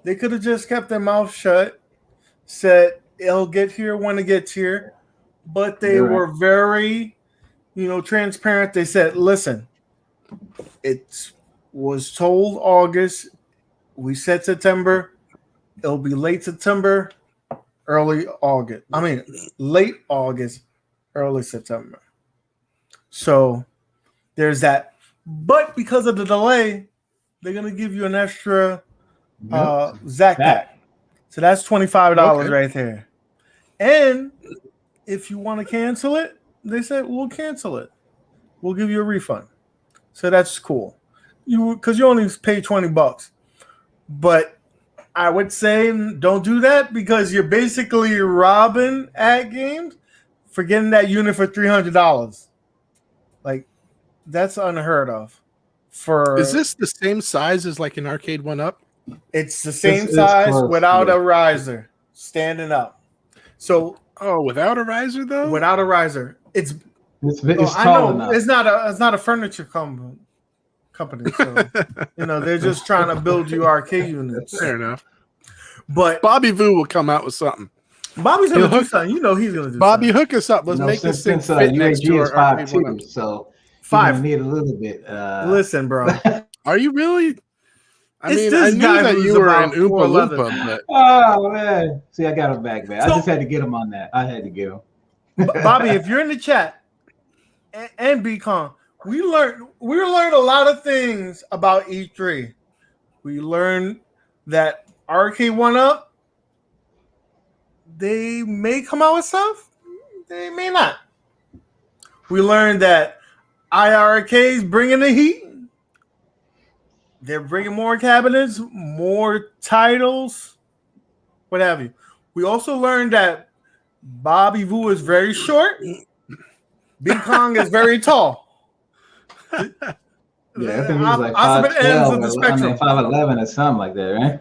They could have just kept their mouth shut, said it'll get here when it gets here, but they were very, transparent. They said, listen, it was told August. We said September. It'll be late September, early August. I mean, late August, early September. So there's that. But because of the delay, they're going to give you an extra Zack pack. So that's $25 right there. And if you want to cancel it, they said, we'll cancel it. We'll give you a refund. So that's cool. Because you only pay $20. But I would say don't do that because you're basically robbing AtGames for getting that unit for $300. Like, that's unheard of. Is this the same size as like an arcade 1-up? It's the same size without a riser, standing up. So without a riser though? Without a riser. It's tall enough. It's not a furniture company. So they're just trying to build you arcade units. Fair enough. But Bobby Vu will come out with something. Bobby's gonna do something. He's gonna do Bobby, something. hook us up. Let's make this thing fit next to our 5'2", so 5. Need a little bit. Listen, bro. Are you really? I It's mean, this I knew guy that who's you were an about Oompa 4'11". Loompa, but Oh man, see, I got him back, man. I just had to get him on that. I had to get him. Bobby, if you're in the chat and BCon, we learned a lot of things about E3. We learned that Arcade 1-Up, they may come out with stuff, they may not. We learned that iiRcade's bringing the heat. They're bringing more cabinets, more titles, what have you. We also learned that Bobby Vu is very short. Big Kong is very tall. Yeah, I think he's like 5'12", 5'11" or something like that, right?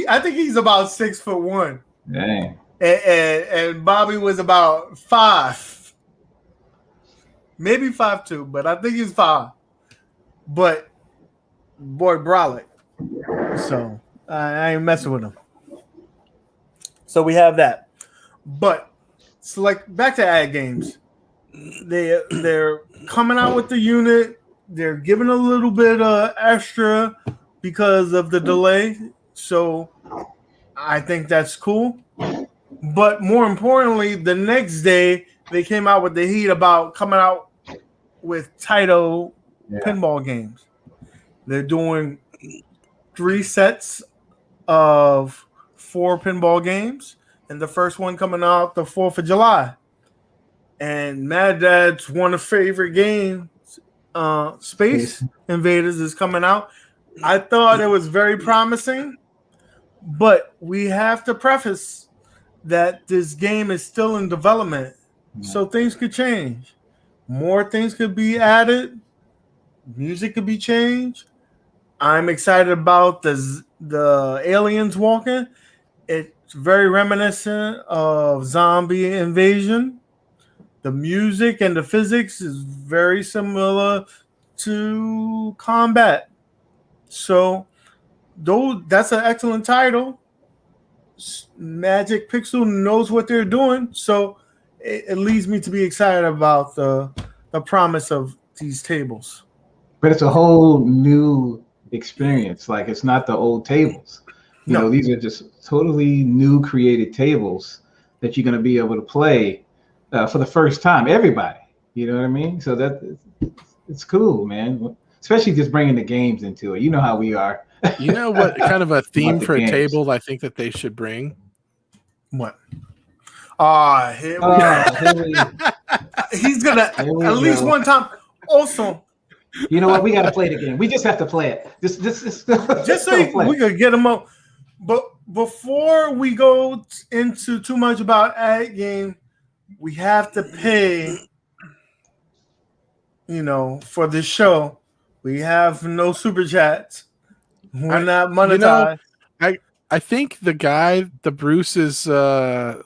I think he's about 6'1". Dang. And Bobby was about 5, maybe 5'2", but I think he's 5. But boy, brolic. So I ain't messing with him. So we have that. But back to AtGames. They're coming out with the unit. They're giving a little bit extra because of the delay. So I think that's cool. But more importantly, the next day they came out with the heat about coming out with Taito Pinball games. They're doing 3 sets of 4 pinball games, and the first one coming out the 4th of July. And Mad Dad's one of favorite games, Space Invaders, is coming out. I thought it was very promising, but we have to preface that this game is still in development, so things could change. More things could be added. Music could be changed. I'm excited about the aliens walking. It's very reminiscent of Zombie Invasion. The music and the physics is very similar to Combat. So, that's an excellent title. Magic Pixel knows what they're doing, so it leads me to be excited about the promise of these tables. But it's a whole new experience. Like, it's not the old tables. You know, these are just totally new created tables that you're going to be able to play for the first time. Everybody, you know what I mean? So it's cool, man. Especially just bringing the games into it. You know how we are. You know what kind of a theme for a table I think that they should bring? What? Here we go. He's gonna at least one time. Also, you know what? We got to play the game. We just have to play it. Just so we could get them up. But before we go into too much about AtGames, we have to pay. You know, for this show, we have no super chats. We're not monetized. You know, I think the Bruce's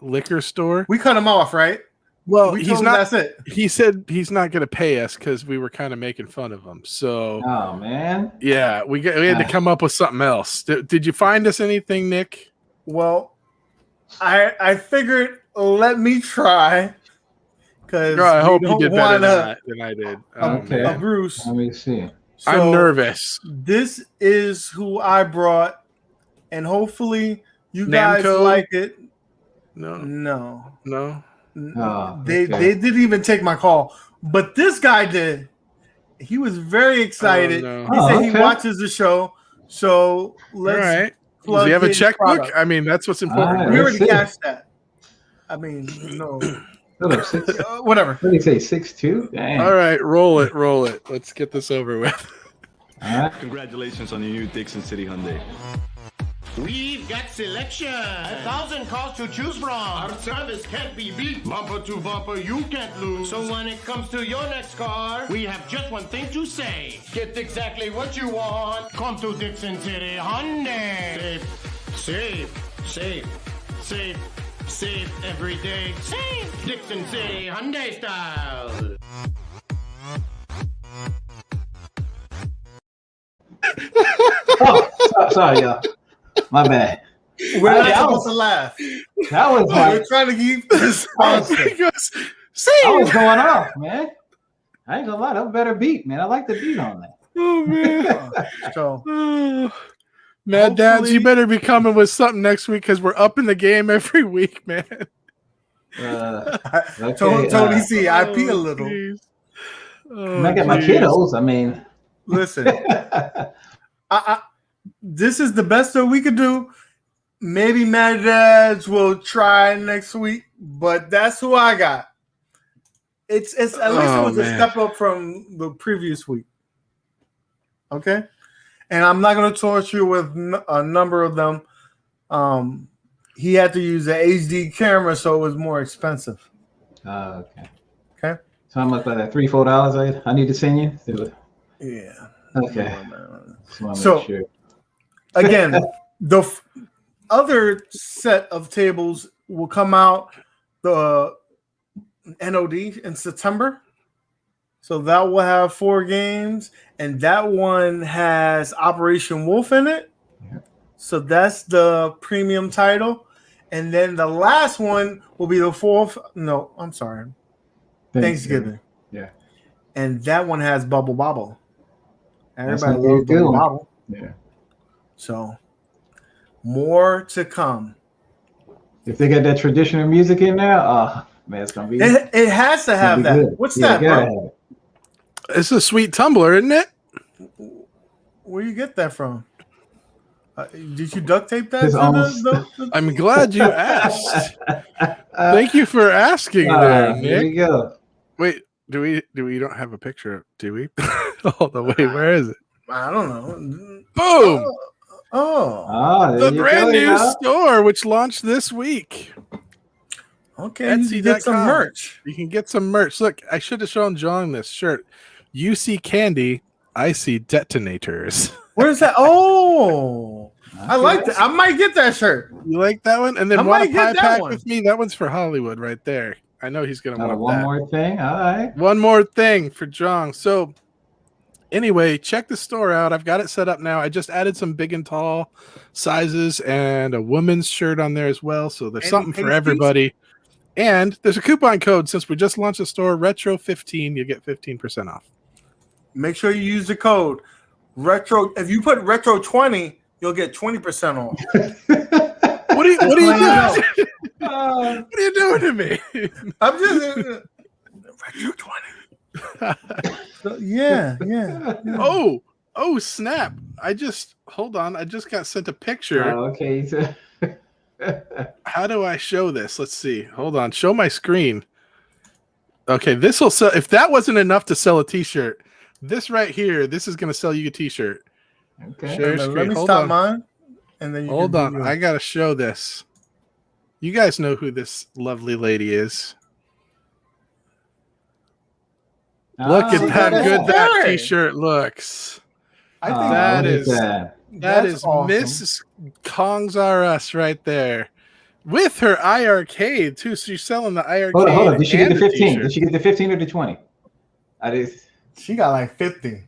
liquor store. We cut him off, right? Well, he's not. That's it. He said he's not going to pay us because we were kind of making fun of him. So, oh man, yeah, we had to come up with something else. Did you find us anything, Nick? Well, I figured let me try because I hope you did better than I did. Okay, Bruce. Let me see. So I'm nervous. This is who I brought, and hopefully you guys like it. No. Oh, they didn't even take my call, but this guy did. He was very excited. Oh, no. He said he watches the show. So let's. All right. Does he have a checkbook? Product. I mean, that's what's important. We already cashed that. I mean, no. Whatever. What did he say? 6'2"? Dang. All right, roll it. Let's get this over with. All right. Congratulations on your new Dixon City Hyundai. We've got selection. 1,000 cars to choose from. Our service can't be beat. Bumper to bumper, you can't lose. So when it comes to your next car, we have just one thing to say. Get exactly what you want. Come to Dixon City Hyundai. Save every day. Save Dixon City Hyundai style. Oh, sorry, y'all. My bad. We're not supposed to laugh. That was we're trying to keep this. I was going off, man. I ain't gonna lie, that was a better beat, man. I like the beat on that. Oh man. Mad Dads, you better be coming with something next week because we're up in the game every week, man. Okay, Tony C, I pee a little. I got my kiddos. I mean, listen, this is the best that we could do. Maybe Mad Dads will try next week, but that's who I got. It's at least it was a step up from the previous week. Okay, and I'm not going to torture you with a number of them. He had to use an HD camera, so it was more expensive. Okay. Okay. So how much like that? $3-4 I need to send you? Yeah. Okay. So again, the other set of tables will come out the NOD in September. So that will have 4 games, and that one has Operation Wolf in it. Yeah. So that's the premium title. And then the last one will be the Thanksgiving. Yeah. And that one has Bubble Bobble. Everybody loves Bubble Bobble. Yeah. So more to come. If they got that traditional music in there, man, it's gonna be. It has to have that. Good. What's that, bro? It's a sweet tumbler, isn't it? Where you get that from? Did you duct tape that? I'm glad you asked. Thank you for asking there, Nick. There you go. Wait, do we don't have a picture? Do we? Oh, where is it? I don't know. Boom! The brand new store, which launched this week. Okay, Etsy.com. You can get some merch. You can get some merch. Look, I should have shown John this shirt. You see candy, I see detonators. Where's that? Oh, I like that. I might get that shirt. You like that one? And then want a pie pack with me? That one's for Hollywood right there. I know he's going to want one that. More thing. All right. One more thing for John. So Anyway, check the store out. I've got it set up now. I just added some big and tall sizes and a woman's shirt on there as well. So there's something for everybody. And there's a coupon code since we just launched the store, Retro15. You get 15% off. Make sure you use the code Retro. If you put Retro20, you'll get 20% off. What are you doing? What are you doing to me? I'm just Retro20. Yeah. Oh, snap. Hold on. I just got sent a picture. Okay. How do I show this? Let's see. Hold on. Show my screen. Okay, this will sell. If that wasn't enough to sell a t-shirt, this right here, this is going to sell you a t-shirt. Okay. Share screen. Let me stop mine. And then hold on. I got to show this. You guys know who this lovely lady is. Look at how good that t-shirt looks. I think that is awesome. Mrs. Kongs R Us right there. With her iiRcade too. So she's selling the iiRcade. Hold on. Did she get the 15? Did she get the 15 or the 20? She got like 50.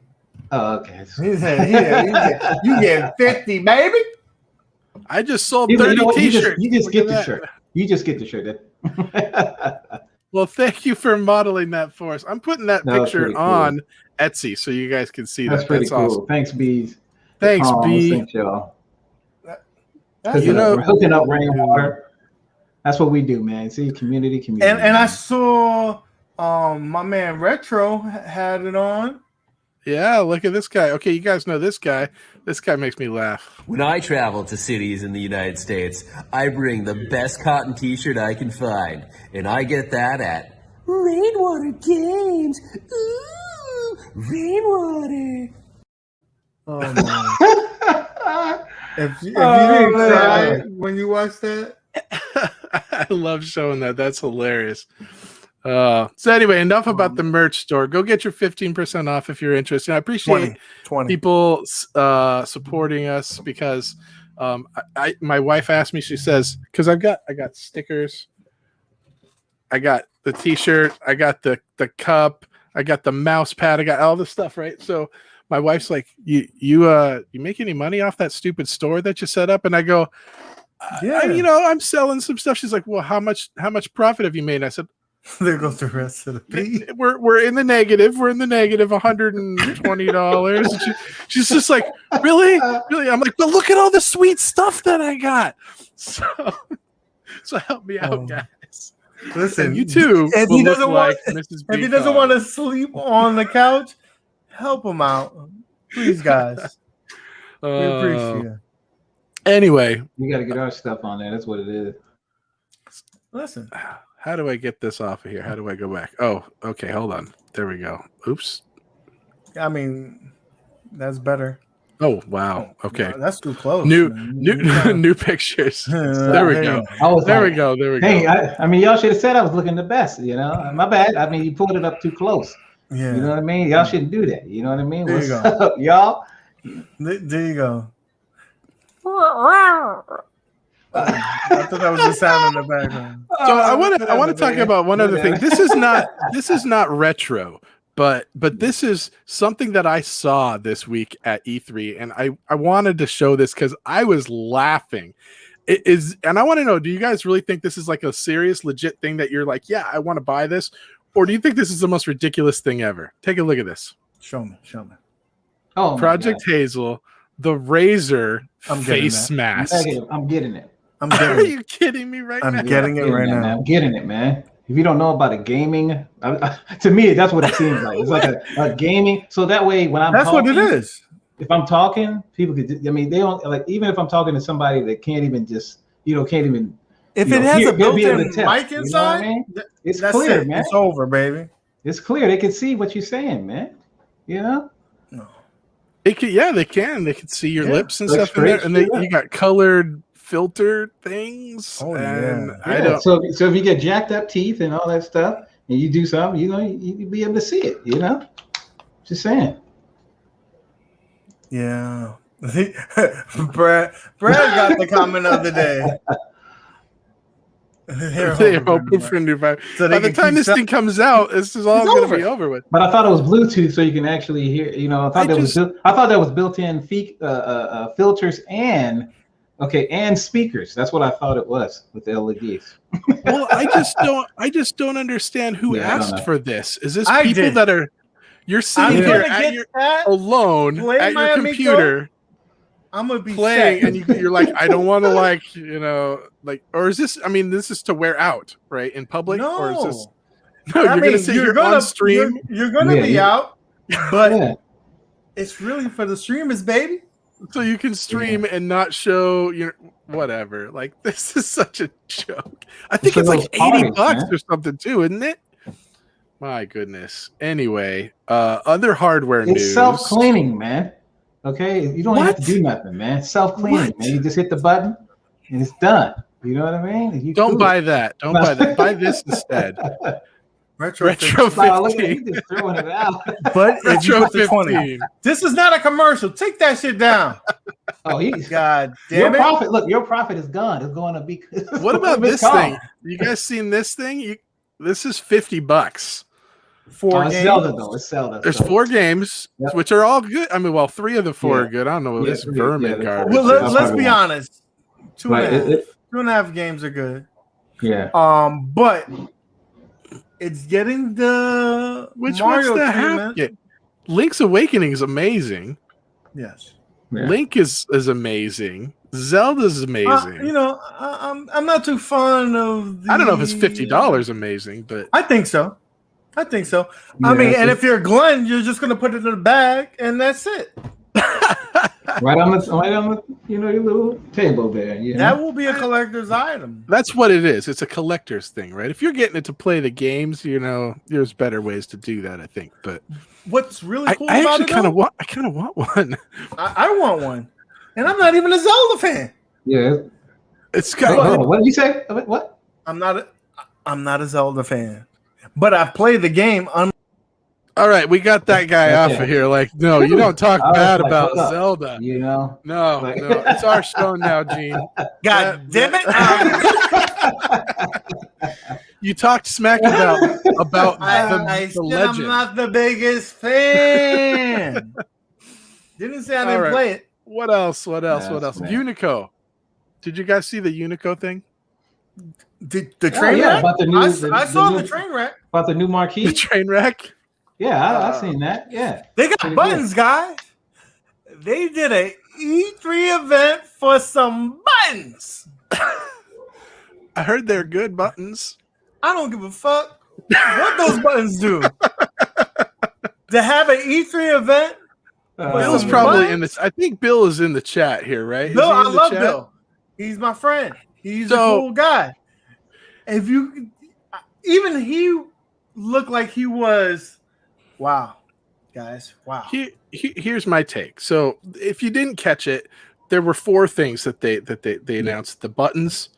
Oh, okay. He said, you get 50, baby. I just sold 30 t-shirts. You just get the shirt. You just get the shirt. Well, thank you for modeling that for us. I'm putting that picture on Etsy so you guys can see That's that. Pretty That's cool. awesome. Thanks, Bees. Thanks, B. Thanks, y'all. We're hooking up rainwater. That's what we do, man. See, community. And I saw my man Retro had it on. Yeah, look at this guy. Okay, you guys know this guy. This guy makes me laugh. When I travel to cities in the United States, I bring the best cotton t-shirt I can find. And I get that at Rainwater Games. Ooh, Rainwater. Oh, man. if you didn't cry when you watched that. I love showing that. That's hilarious. So anyway, enough about the merch store. Go get your 15% off if you're interested. I appreciate 20. people supporting us because my wife asked me. She says, because I got stickers, I got the T-shirt, I got the cup, I got the mouse pad, I got all this stuff, right? So my wife's like, you make any money off that stupid store that you set up? And I go, yeah, I'm selling some stuff. She's like, well, how much profit have you made? And I said, there goes the rest of the fee. We're in the negative. We're in the negative $120. She's just like, really? I'm like, but look at all the sweet stuff that I got. So help me out, guys. Listen, and you too. If he doesn't want, Mrs. if he doesn't want to sleep on the couch, help him out, please, guys. We appreciate it. Anyway, we got to get our stuff on there. That's what it is. Listen. How do I get this off of here? How do I go back? Oh, okay. Hold on. There we go. Oops. I mean, that's better. Oh, wow. Okay. No, that's too close. New pictures. There we go. There we go. Hey, I mean, y'all should have said I was looking the best, My bad. I mean, you pulled it up too close. Yeah. You know what I mean? Y'all shouldn't do that. You know what I mean? There What's you go. up, y'all? There you go. I thought that was the sound in the background. So I want to talk about one other thing. This is not retro, but this is something that I saw this week at E3, and I wanted to show this because I was laughing. It is, and I want to know: do you guys really think this is like a serious, legit thing that you're like, yeah, I want to buy this, or do you think this is the most ridiculous thing ever? Take a look at this. Show me. Oh, Project Hazel, the Razor face mask. I'm getting it. Are you kidding me right now? I'm getting it right now. I'm getting it, man. If you don't know about a gaming, to me, that's what it seems like. It's like a gaming. So that way, when I'm that's talking, what it is. If I'm talking, people could. I mean, they don't like. Even if I'm talking to somebody that can't even just, can't even. If it has a built-in mic inside, you know I mean? It's that's clear, it. man. It's over, baby. It's clear. They can see what you're saying, man. No. They can. They can see your lips and stuff in there, and you got colored filter things. Oh, and yeah. I don't. So if you get jacked up teeth and all that stuff, and you do something, you'll be able to see it. Just saying. Yeah. Brad got the comment of the day. They're hoping for a new vibe. So by the time this thing comes out, this is all going to be over with. But I thought it was Bluetooth, so you can actually hear. You know, I thought that was built-in filters and speakers. That's what I thought it was with the LEDs. Well, I just don't understand who asked for this. Is this people that are you're sitting here alone at your computer? I'm gonna be playing, set. and you're like, I don't want to or is this? I mean, this is to wear out, right, in public, or is this? No, you're gonna sit here on stream. You're gonna be out, but it's really for the streamers, baby. So you can stream and not show your whatever. Like, this is such a joke. I think it's like $80 or something too, isn't it? My goodness. Anyway, other hardware news. It's self-cleaning, man. Okay, you don't have to do nothing, man. It's self-cleaning, man. You just hit the button and it's done. You know what I mean? Don't buy that. Don't buy that. Buy this instead. Retro 15. Wow, look at you just throwing it out. But if you Retro put the 20, this is not a commercial. Take that shit down. Oh, God damn it! Profit. Look, your profit is gone. It's going to be. What about this thing? You guys seen this thing? This is $50. 4 games. Zelda, though. It's Zelda. There's 4 games, which are all good. I mean, well, 3 of the 4 are good. I don't know what this vermin garbage. Well, let's be honest. 2.5 games are good. Yeah. But it's getting the which Mario one's the half? Link's Awakening is amazing. Yes. Yeah. Link is amazing. Zelda's amazing. I'm not too fond of. I don't know if it's $50 amazing, but I think so. I mean, and if you're Glenn, you're just gonna put it in the bag, and that's it. right on the your little table there. You know? That will be a collector's item. That's what it is. It's a collector's thing, right? If you're getting it to play the games, there's better ways to do that, I think. But what's really cool I about actually kind of want one. I want one, and I'm not even a Zelda fan. Yeah, it's got. What did you say? What? I'm not a Zelda fan, but I've played the game. All right, we got that guy off of here. Like, no, you don't talk bad about Zelda. You know? No, it's our show now, Gene. God damn it! You talked smack about I the legend. I'm not the biggest fan. Didn't say I didn't play it. What else? Unico. Did you guys see the Unico thing? The train wreck? I saw the new train wreck. About the new marquee? The train wreck? Yeah, I've seen that. Yeah. They got buttons, guys. They did a E3 event for some buttons. I heard they're good buttons. I don't give a fuck what those buttons do. To have an E3 event. Bill's probably in this. I think Bill is in the chat here, right? Bill, I love Bill. He's my friend. He's a cool guy. If you, even he looked like he was. Wow, guys! Wow. Here's my take. So, if you didn't catch it, there were 4 things that they announced: the buttons,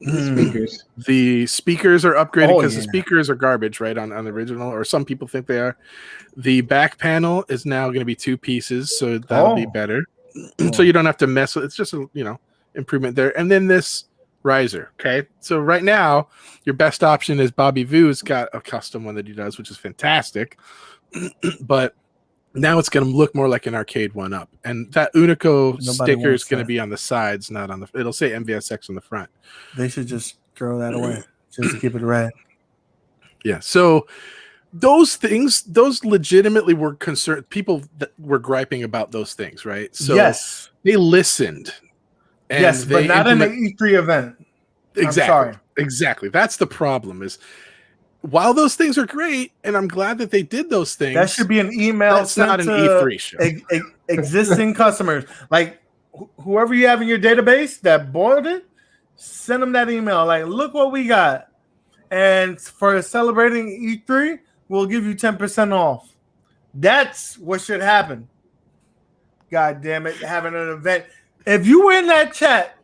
speakers. The speakers are upgraded because the speakers are garbage, right? On the original, or some people think they are. The back panel is now going to be 2 pieces, so that'll be better. So you don't have to mess with. It's just a improvement there. And then this riser. Okay, so right now your best option is Bobby Vu's got a custom one that he does, which is fantastic. But now it's going to look more like an arcade 1-up, and that Unico sticker is going to be on the sides, not on the. It'll say MVSX on the front. They should just throw that away. Just keep it red. Yeah. So those things, those legitimately were concerned. People that were griping about those things, right? So yes, they listened. And yes, but not in an E3 event. Exactly. I'm sorry. Exactly. That's the problem. Is while those things are great, and I'm glad that they did those things, that should be an email. That's not an E3 show. Existing customers, like whoever you have in your database that bought it, send them that email. Like, look what we got, and for celebrating E3, we'll give you 10% off. That's what should happen. God damn it, having an event. If you were in that chat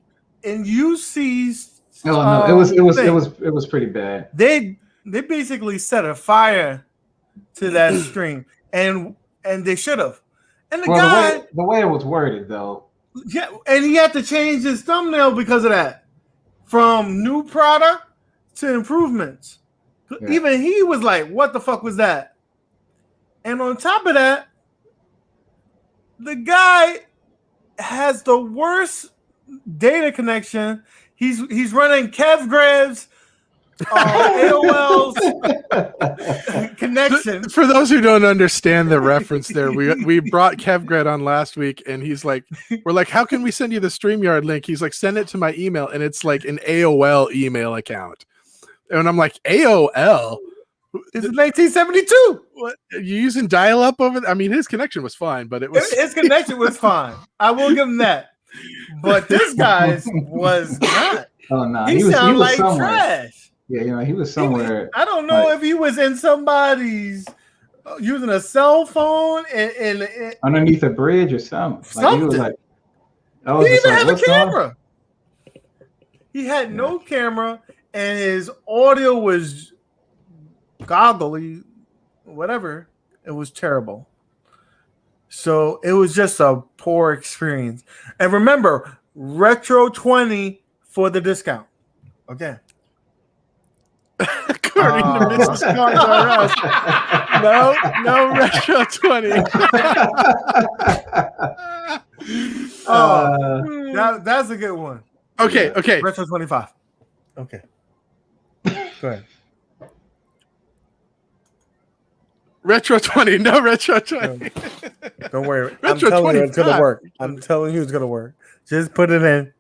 and you see, it was pretty bad. They basically set a fire to that stream, and they should have. And the way it was worded, though. Yeah, and he had to change his thumbnail because of that. From new product to improvements. Even he was like, what the fuck was that? And on top of that, the guy has the worst data connection. He's running KevGrev's AOL's connection. For those who don't understand the reference there, we brought KevGred on last week, and he's like, we're like, how can we send you the StreamYard link? He's like, send it to my email, and it's like an AOL email account. And I'm like, AOL? It's 1972. What? Are you using dial-up over there? I mean, his connection was fine, but his connection was fine. I will give him that. But this guy's was not. Oh no, he sounded like somewhere. Trash. Yeah, he was somewhere. I don't know if he was in somebody's using a cell phone and underneath a bridge or something. Like, he was like, he didn't even have a camera. He had no camera, and his audio was goggly, whatever. It was terrible. So it was just a poor experience. And remember, Retro 20 for the discount. Okay. According to Mrs. Carter, no Retro 20. That's a good one. Okay. Retro 25. Okay. Go ahead. Retro 20, no Retro 20. Don't worry. Retro I'm telling 25. you it's gonna work. I'm telling you it's gonna work. Just put it in.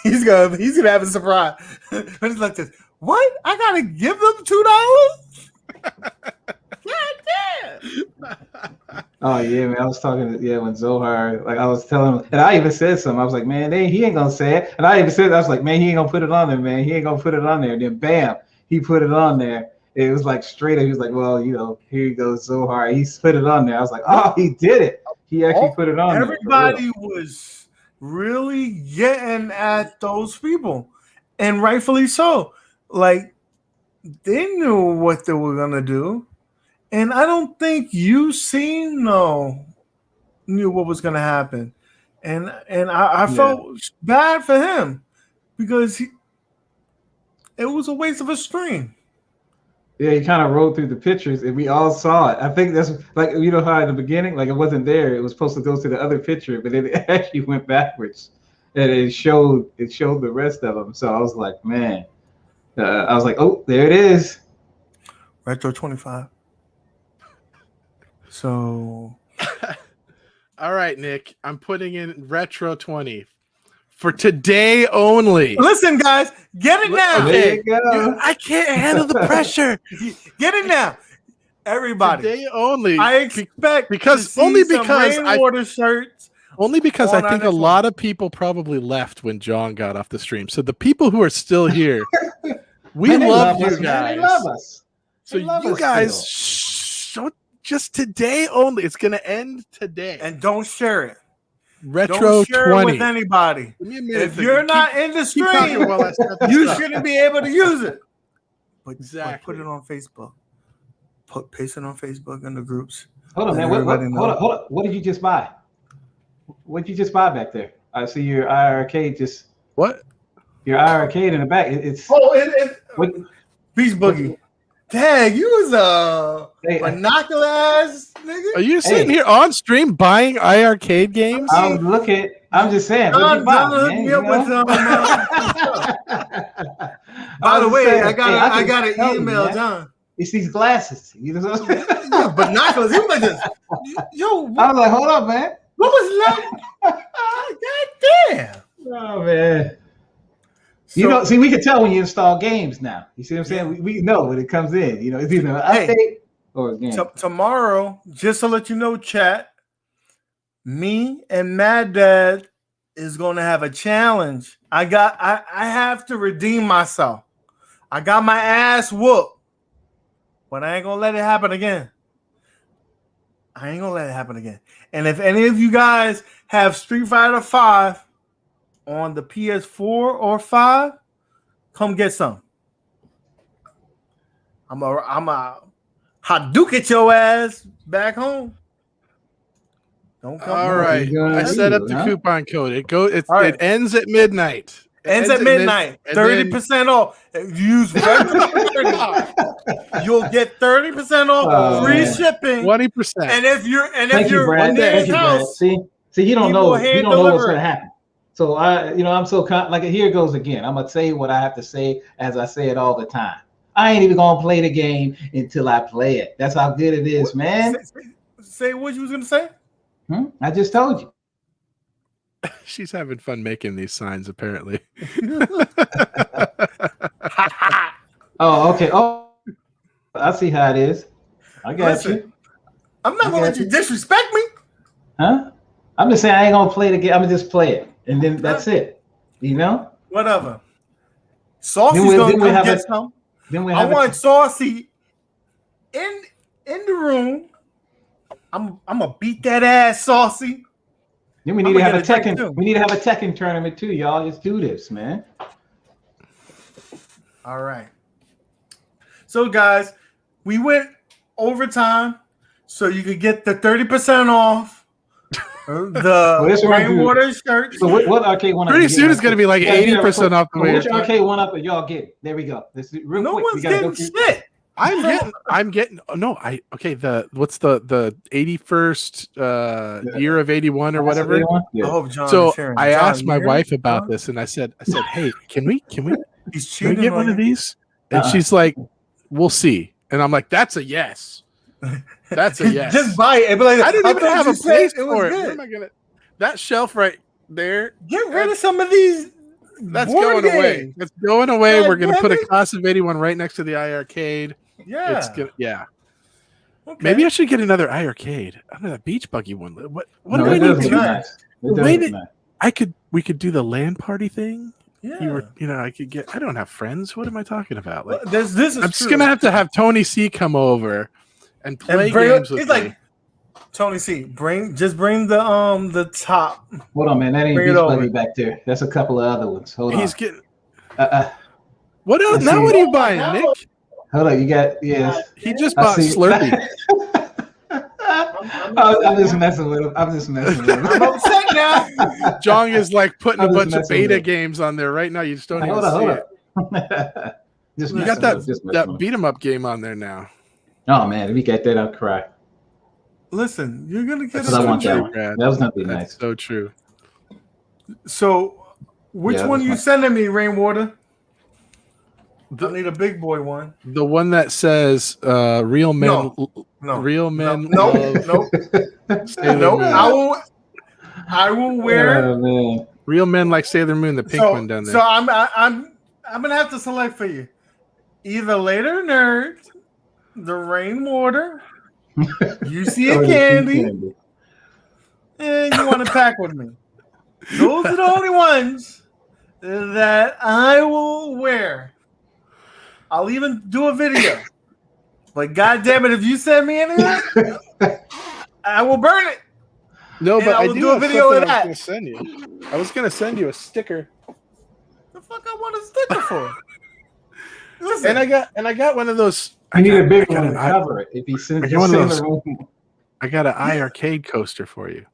he's gonna have a surprise. But it's like this. What? I gotta give them $2? God damn. Oh yeah, man. I was talking when Zohar, like I was telling him, and I even said something. I was like, man, he ain't gonna say it. And I even said, I was like, man, he ain't gonna put it on there, man. He ain't gonna put it on there. And then bam, he put it on there. It was like straight up. He was like, well, here he goes, Zohar. He's put it on there. I was like, oh, he did it. He actually put it on Everybody was really getting at those people. And rightfully so. Like, they knew what they were going to do. And I don't think knew what was going to happen. And I felt bad for him because it was a waste of a stream. Yeah, he kind of rolled through the pictures, and we all saw it. I think that's like, you know how in the beginning, like it wasn't there. It was supposed to go to the other picture, but then it actually went backwards, and it showed the rest of them. So I was like, man, I was like, oh, there it is, Retro 25. So, all right, Nick, I'm putting in Retro 20 for today only. Listen, guys, get it now. There you go. I can't handle the pressure. Get it now, everybody. Today only. I expect because rainwater shirts. Only because I think a lot of people probably left when John got off the stream. So the people who are still here, we love you guys. They love us. So you guys, just today only. It's going to end today. And don't share it. Retro don't share 20 it with anybody. If you're not in the stream, you shouldn't be able to use it. But put it on Facebook. Paste it on Facebook in the groups. Hold on, man. Hold on. What did you just buy? What did you just buy back there? I see your iiRcade just. What? Your iiRcade in the back. It's. Beast Boogie. Dang, you was a binocular ass nigga. Are you sitting here on stream buying iiRcade games? I'm just saying. By the way, I got an email, John. It's these glasses. You know what I'm saying? Binoculars. You like this. Yo, I was like, hold up, man. What was that? God damn. Oh man. So, we can tell when you install games now. You see what I'm saying? We know when it comes in. You know, it's either an update or a game. Tomorrow, just to let you know, chat, me and Mad Dad is going to have a challenge. I have to redeem myself. I got my ass whooped, but I ain't going to let it happen again. And if any of you guys have Street Fighter 5 on the PS4 or 5, come get some. I'm a Hadouken your ass back home. Don't come. All right. I set up the coupon code. It ends at midnight. Ends at midnight. 30% off. Use you'll get 30% off, free shipping, 20%. And if you're Thank you, Brad. Thank you, Brad. See, you don't know. You don't know what's gonna happen. So I'm so like here it goes again. I'm gonna say what I have to say as I say it all the time. I ain't even gonna play the game until I play it. That's how good it is, man. Say what you was gonna say. I just told you. She's having fun making these signs, apparently. Oh, okay. Oh, I see how it is. I got you. I'm not gonna let you disrespect me. Huh? I'm just saying I ain't gonna play the game. I'm gonna just play it, and then that's it. You know? Whatever. Saucy's gonna come get some. I want Saucy in the room. I'm gonna beat that ass, Saucy. Then we need to have a Tekken. We need to have a Tekken tournament too, y'all. Let's do this, man. All right. So, guys, we went overtime, so you could get the 30% off the rainwater shirts. So what arcade one? Pretty soon it's gonna be like 80% off the way. Which arcade one up? Y'all get? There we go. This is real no quick. one's getting shit. I'm getting what's the 81st year of 81 or whatever. I hope John so is sharing. I John, asked my wife about this, and I said, hey, can we He's get one of these? And she's like, we'll see. And I'm like, that's a yes. That's a yes. Just buy it. Like, I didn't even have a place for it. Good. Where am I gonna? That shelf right there. Get rid of some of these. That's going away. It's going away. We're gonna put a Class of 81 right next to the iiRcade. Yeah. It's good. Yeah. Okay. Maybe I should get another iiRcade. I don't know, that beach buggy one. What do I need to? We could do the LAN party thing. Yeah. I could get. I don't have friends. What am I talking about? Like, this is I'm just gonna have to have Tony C come over and play games with me. Like, Tony C, bring the top. Hold on, man. That ain't beach buggy back there. That's a couple of other ones. Hold on. He's getting. What else? Now what are you buying, Nick? Hold on, you got He just bought Slurpee. I'm just messing with him. I'm upset now. Jong is like putting a bunch of beta games on there right now. You just don't even see it. You got that beat 'em up game on there now. Oh man, if we get that, I'll cry. Listen, you're gonna get. I want that one. That was gonna be nice. So true. So, which one are you sending me, Rainwater? I need a big boy one. The one that says "Real Men." No. Real men. No. I will wear. Real men like Sailor Moon, the pink one down there. So I'm gonna have to select for you. Either Later Nerd, the Rainwater, you see a candy, and you want to pack with me. Those are the only ones that I will wear. I'll even do a video. But goddamn it, if you send me anything, I will burn it. No, but I will do a video of that. I was gonna send you a sticker. The fuck I want a sticker for? Listen, and I got one of those. I need a big one to cover it. If he sends one of those, I got an iiRcade coaster for you.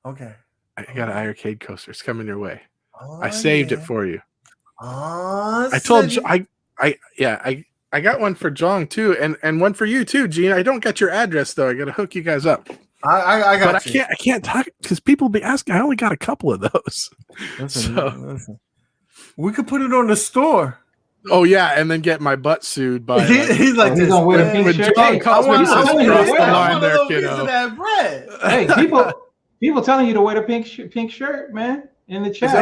Okay. I got an iiRcade coaster. It's coming your way. I saved it for you. I told you I got one for Jong too, and one for you too, Gene. I don't get your address though. I got to hook you guys up. I got. But I can't talk because people be asking. I only got a couple of those. Listen. We could put it on the store. Oh yeah, and then get my butt sued by. He's like, he's gonna wear the pink shirt. John calls me, he says, "Cross the line there, kiddo." Hey, people telling you to wear the pink shirt, man. In the chat, is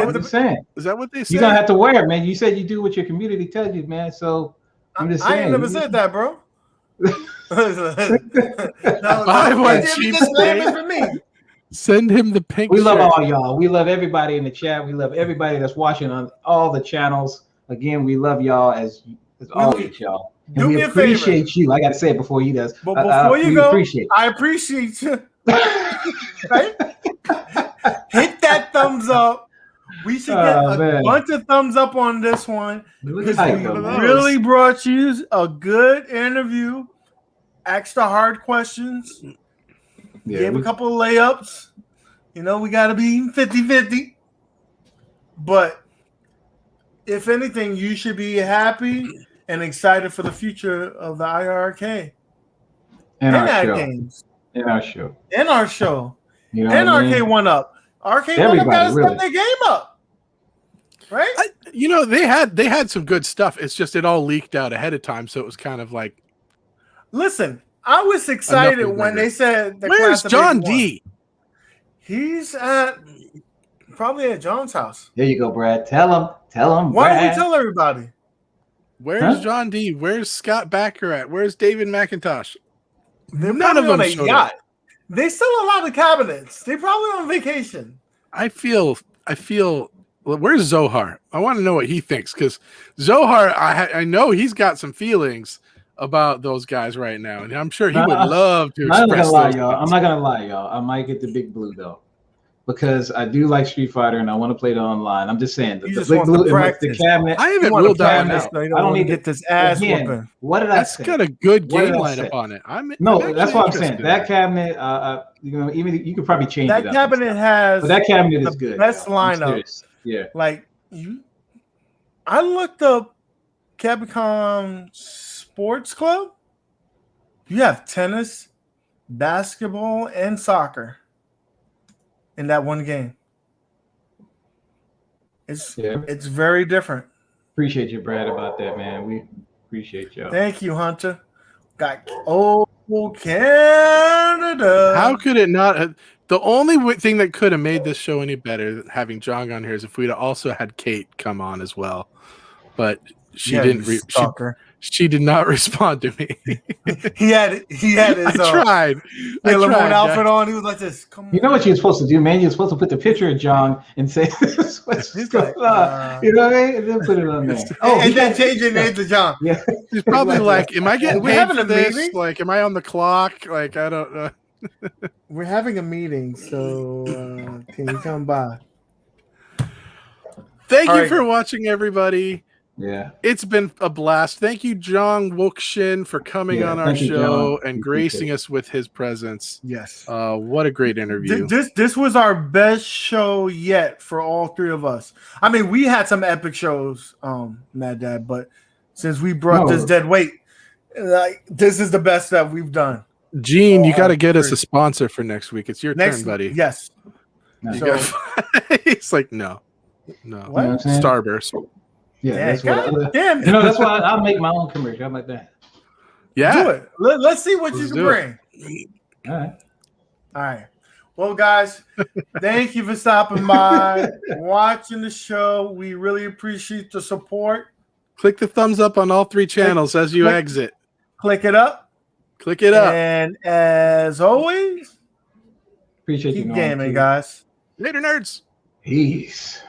that what they say? You're gonna have to wear it, man. You said you do what your community tells you, man. So I'm just saying. I ain't never said that, bro. I want cheap for me. Send him the pink. We love all y'all. We love everybody in the chat. We love everybody that's watching on all the channels. Again, we love y'all as always, y'all. And we appreciate you. I got to say it before he does. But before you go, I appreciate you. Right? Hit that thumbs up. We should get a bunch of thumbs up on this one because we really brought you a good interview. Extra hard questions. Gave a couple of layups. We got to be 50-50. But if anything, you should be happy and excited for the future of the iiRcade And our show. AtGames. And our show. And our show. You know and what I Arcade mean? One Up. Arcade Everybody, One Up got to really. step their game up. Right? They had some good stuff. It's just it all leaked out ahead of time, so it was kind of like. Listen, I was excited when they said the Where's Class of John 81. D? He's probably at John's house. There you go, Brad. Tell him. Why Brad. don't we tell everybody? Where's John D? Where's Scott Backer at? Where's David McIntosh? They're None of probably them on a showed yacht. up. They still a lot of cabinets. They probably on vacation. I feel. Well, where's Zohar? I want to know what he thinks because Zohar, I know he's got some feelings about those guys right now, and I'm sure he would love to I'm not express gonna lie, those y'all. things. I'm not gonna lie, y'all. I might get the Big Blue though, because I do like Street Fighter and I want to play it online. I'm just saying, the just Big want to Blue, practice. the cabinet. I haven't You want to ruled that one practice, out. though. You I don't need to get this ass again, whooping. What did I That's say? got a good What game did I say? lineup on it. I'm No, that's what I'm saying. interested. That cabinet, even you could probably change That it up. cabinet has But that cabinet is the good. best y'all. I'm lineup. serious. Yeah. Like I looked up Capcom Sports Club. You have tennis, basketball, and soccer in that one game. It's very different. Appreciate you, Brad, about that, man. We appreciate y'all. Thank you, Hunter. Got Canada. How could it not? The only thing that could have made this show any better, than having John on here, is if we'd also had Kate come on as well. But she didn't. She did not respond to me. he had his. I tried. Sailor Moon outfit on. He was like this. Come on. You know what you're supposed to do, man? You're supposed to put the picture of John and say, "This is what's going on." You know what I mean? And then put it on there. And then change your name to John. Yeah. He's probably like, "Am I getting We're paid having for a this? meeting? Like, am I on the clock? Like, I don't know." We're having a meeting, so can you come by? Thank All you right. for watching, everybody. Yeah. It's been a blast. Thank you, John Wokshin, for coming on our thank you, show John. and gracing us with his presence. Yes. What a great interview. This was our best show yet for all three of us. I mean, we had some epic shows, Mad Dad, but since we brought this dead weight, like this is the best that we've done. Gene, you got to get us a sponsor for next week. It's your turn, buddy. Yes. He's like, no. What? You know what I'm saying? Starburst. Yeah, that's what. Damn. You know, that's why I'll make my own commercial. How about that? Yeah. Do it. Let's see what you can bring. All right. All right. Well, guys, thank you for stopping by, watching the show. We really appreciate the support. Click the thumbs up on all three channels as you exit. Click it up. Click it up. And as always, Appreciate you. keep gaming, guys. Later, nerds. Peace.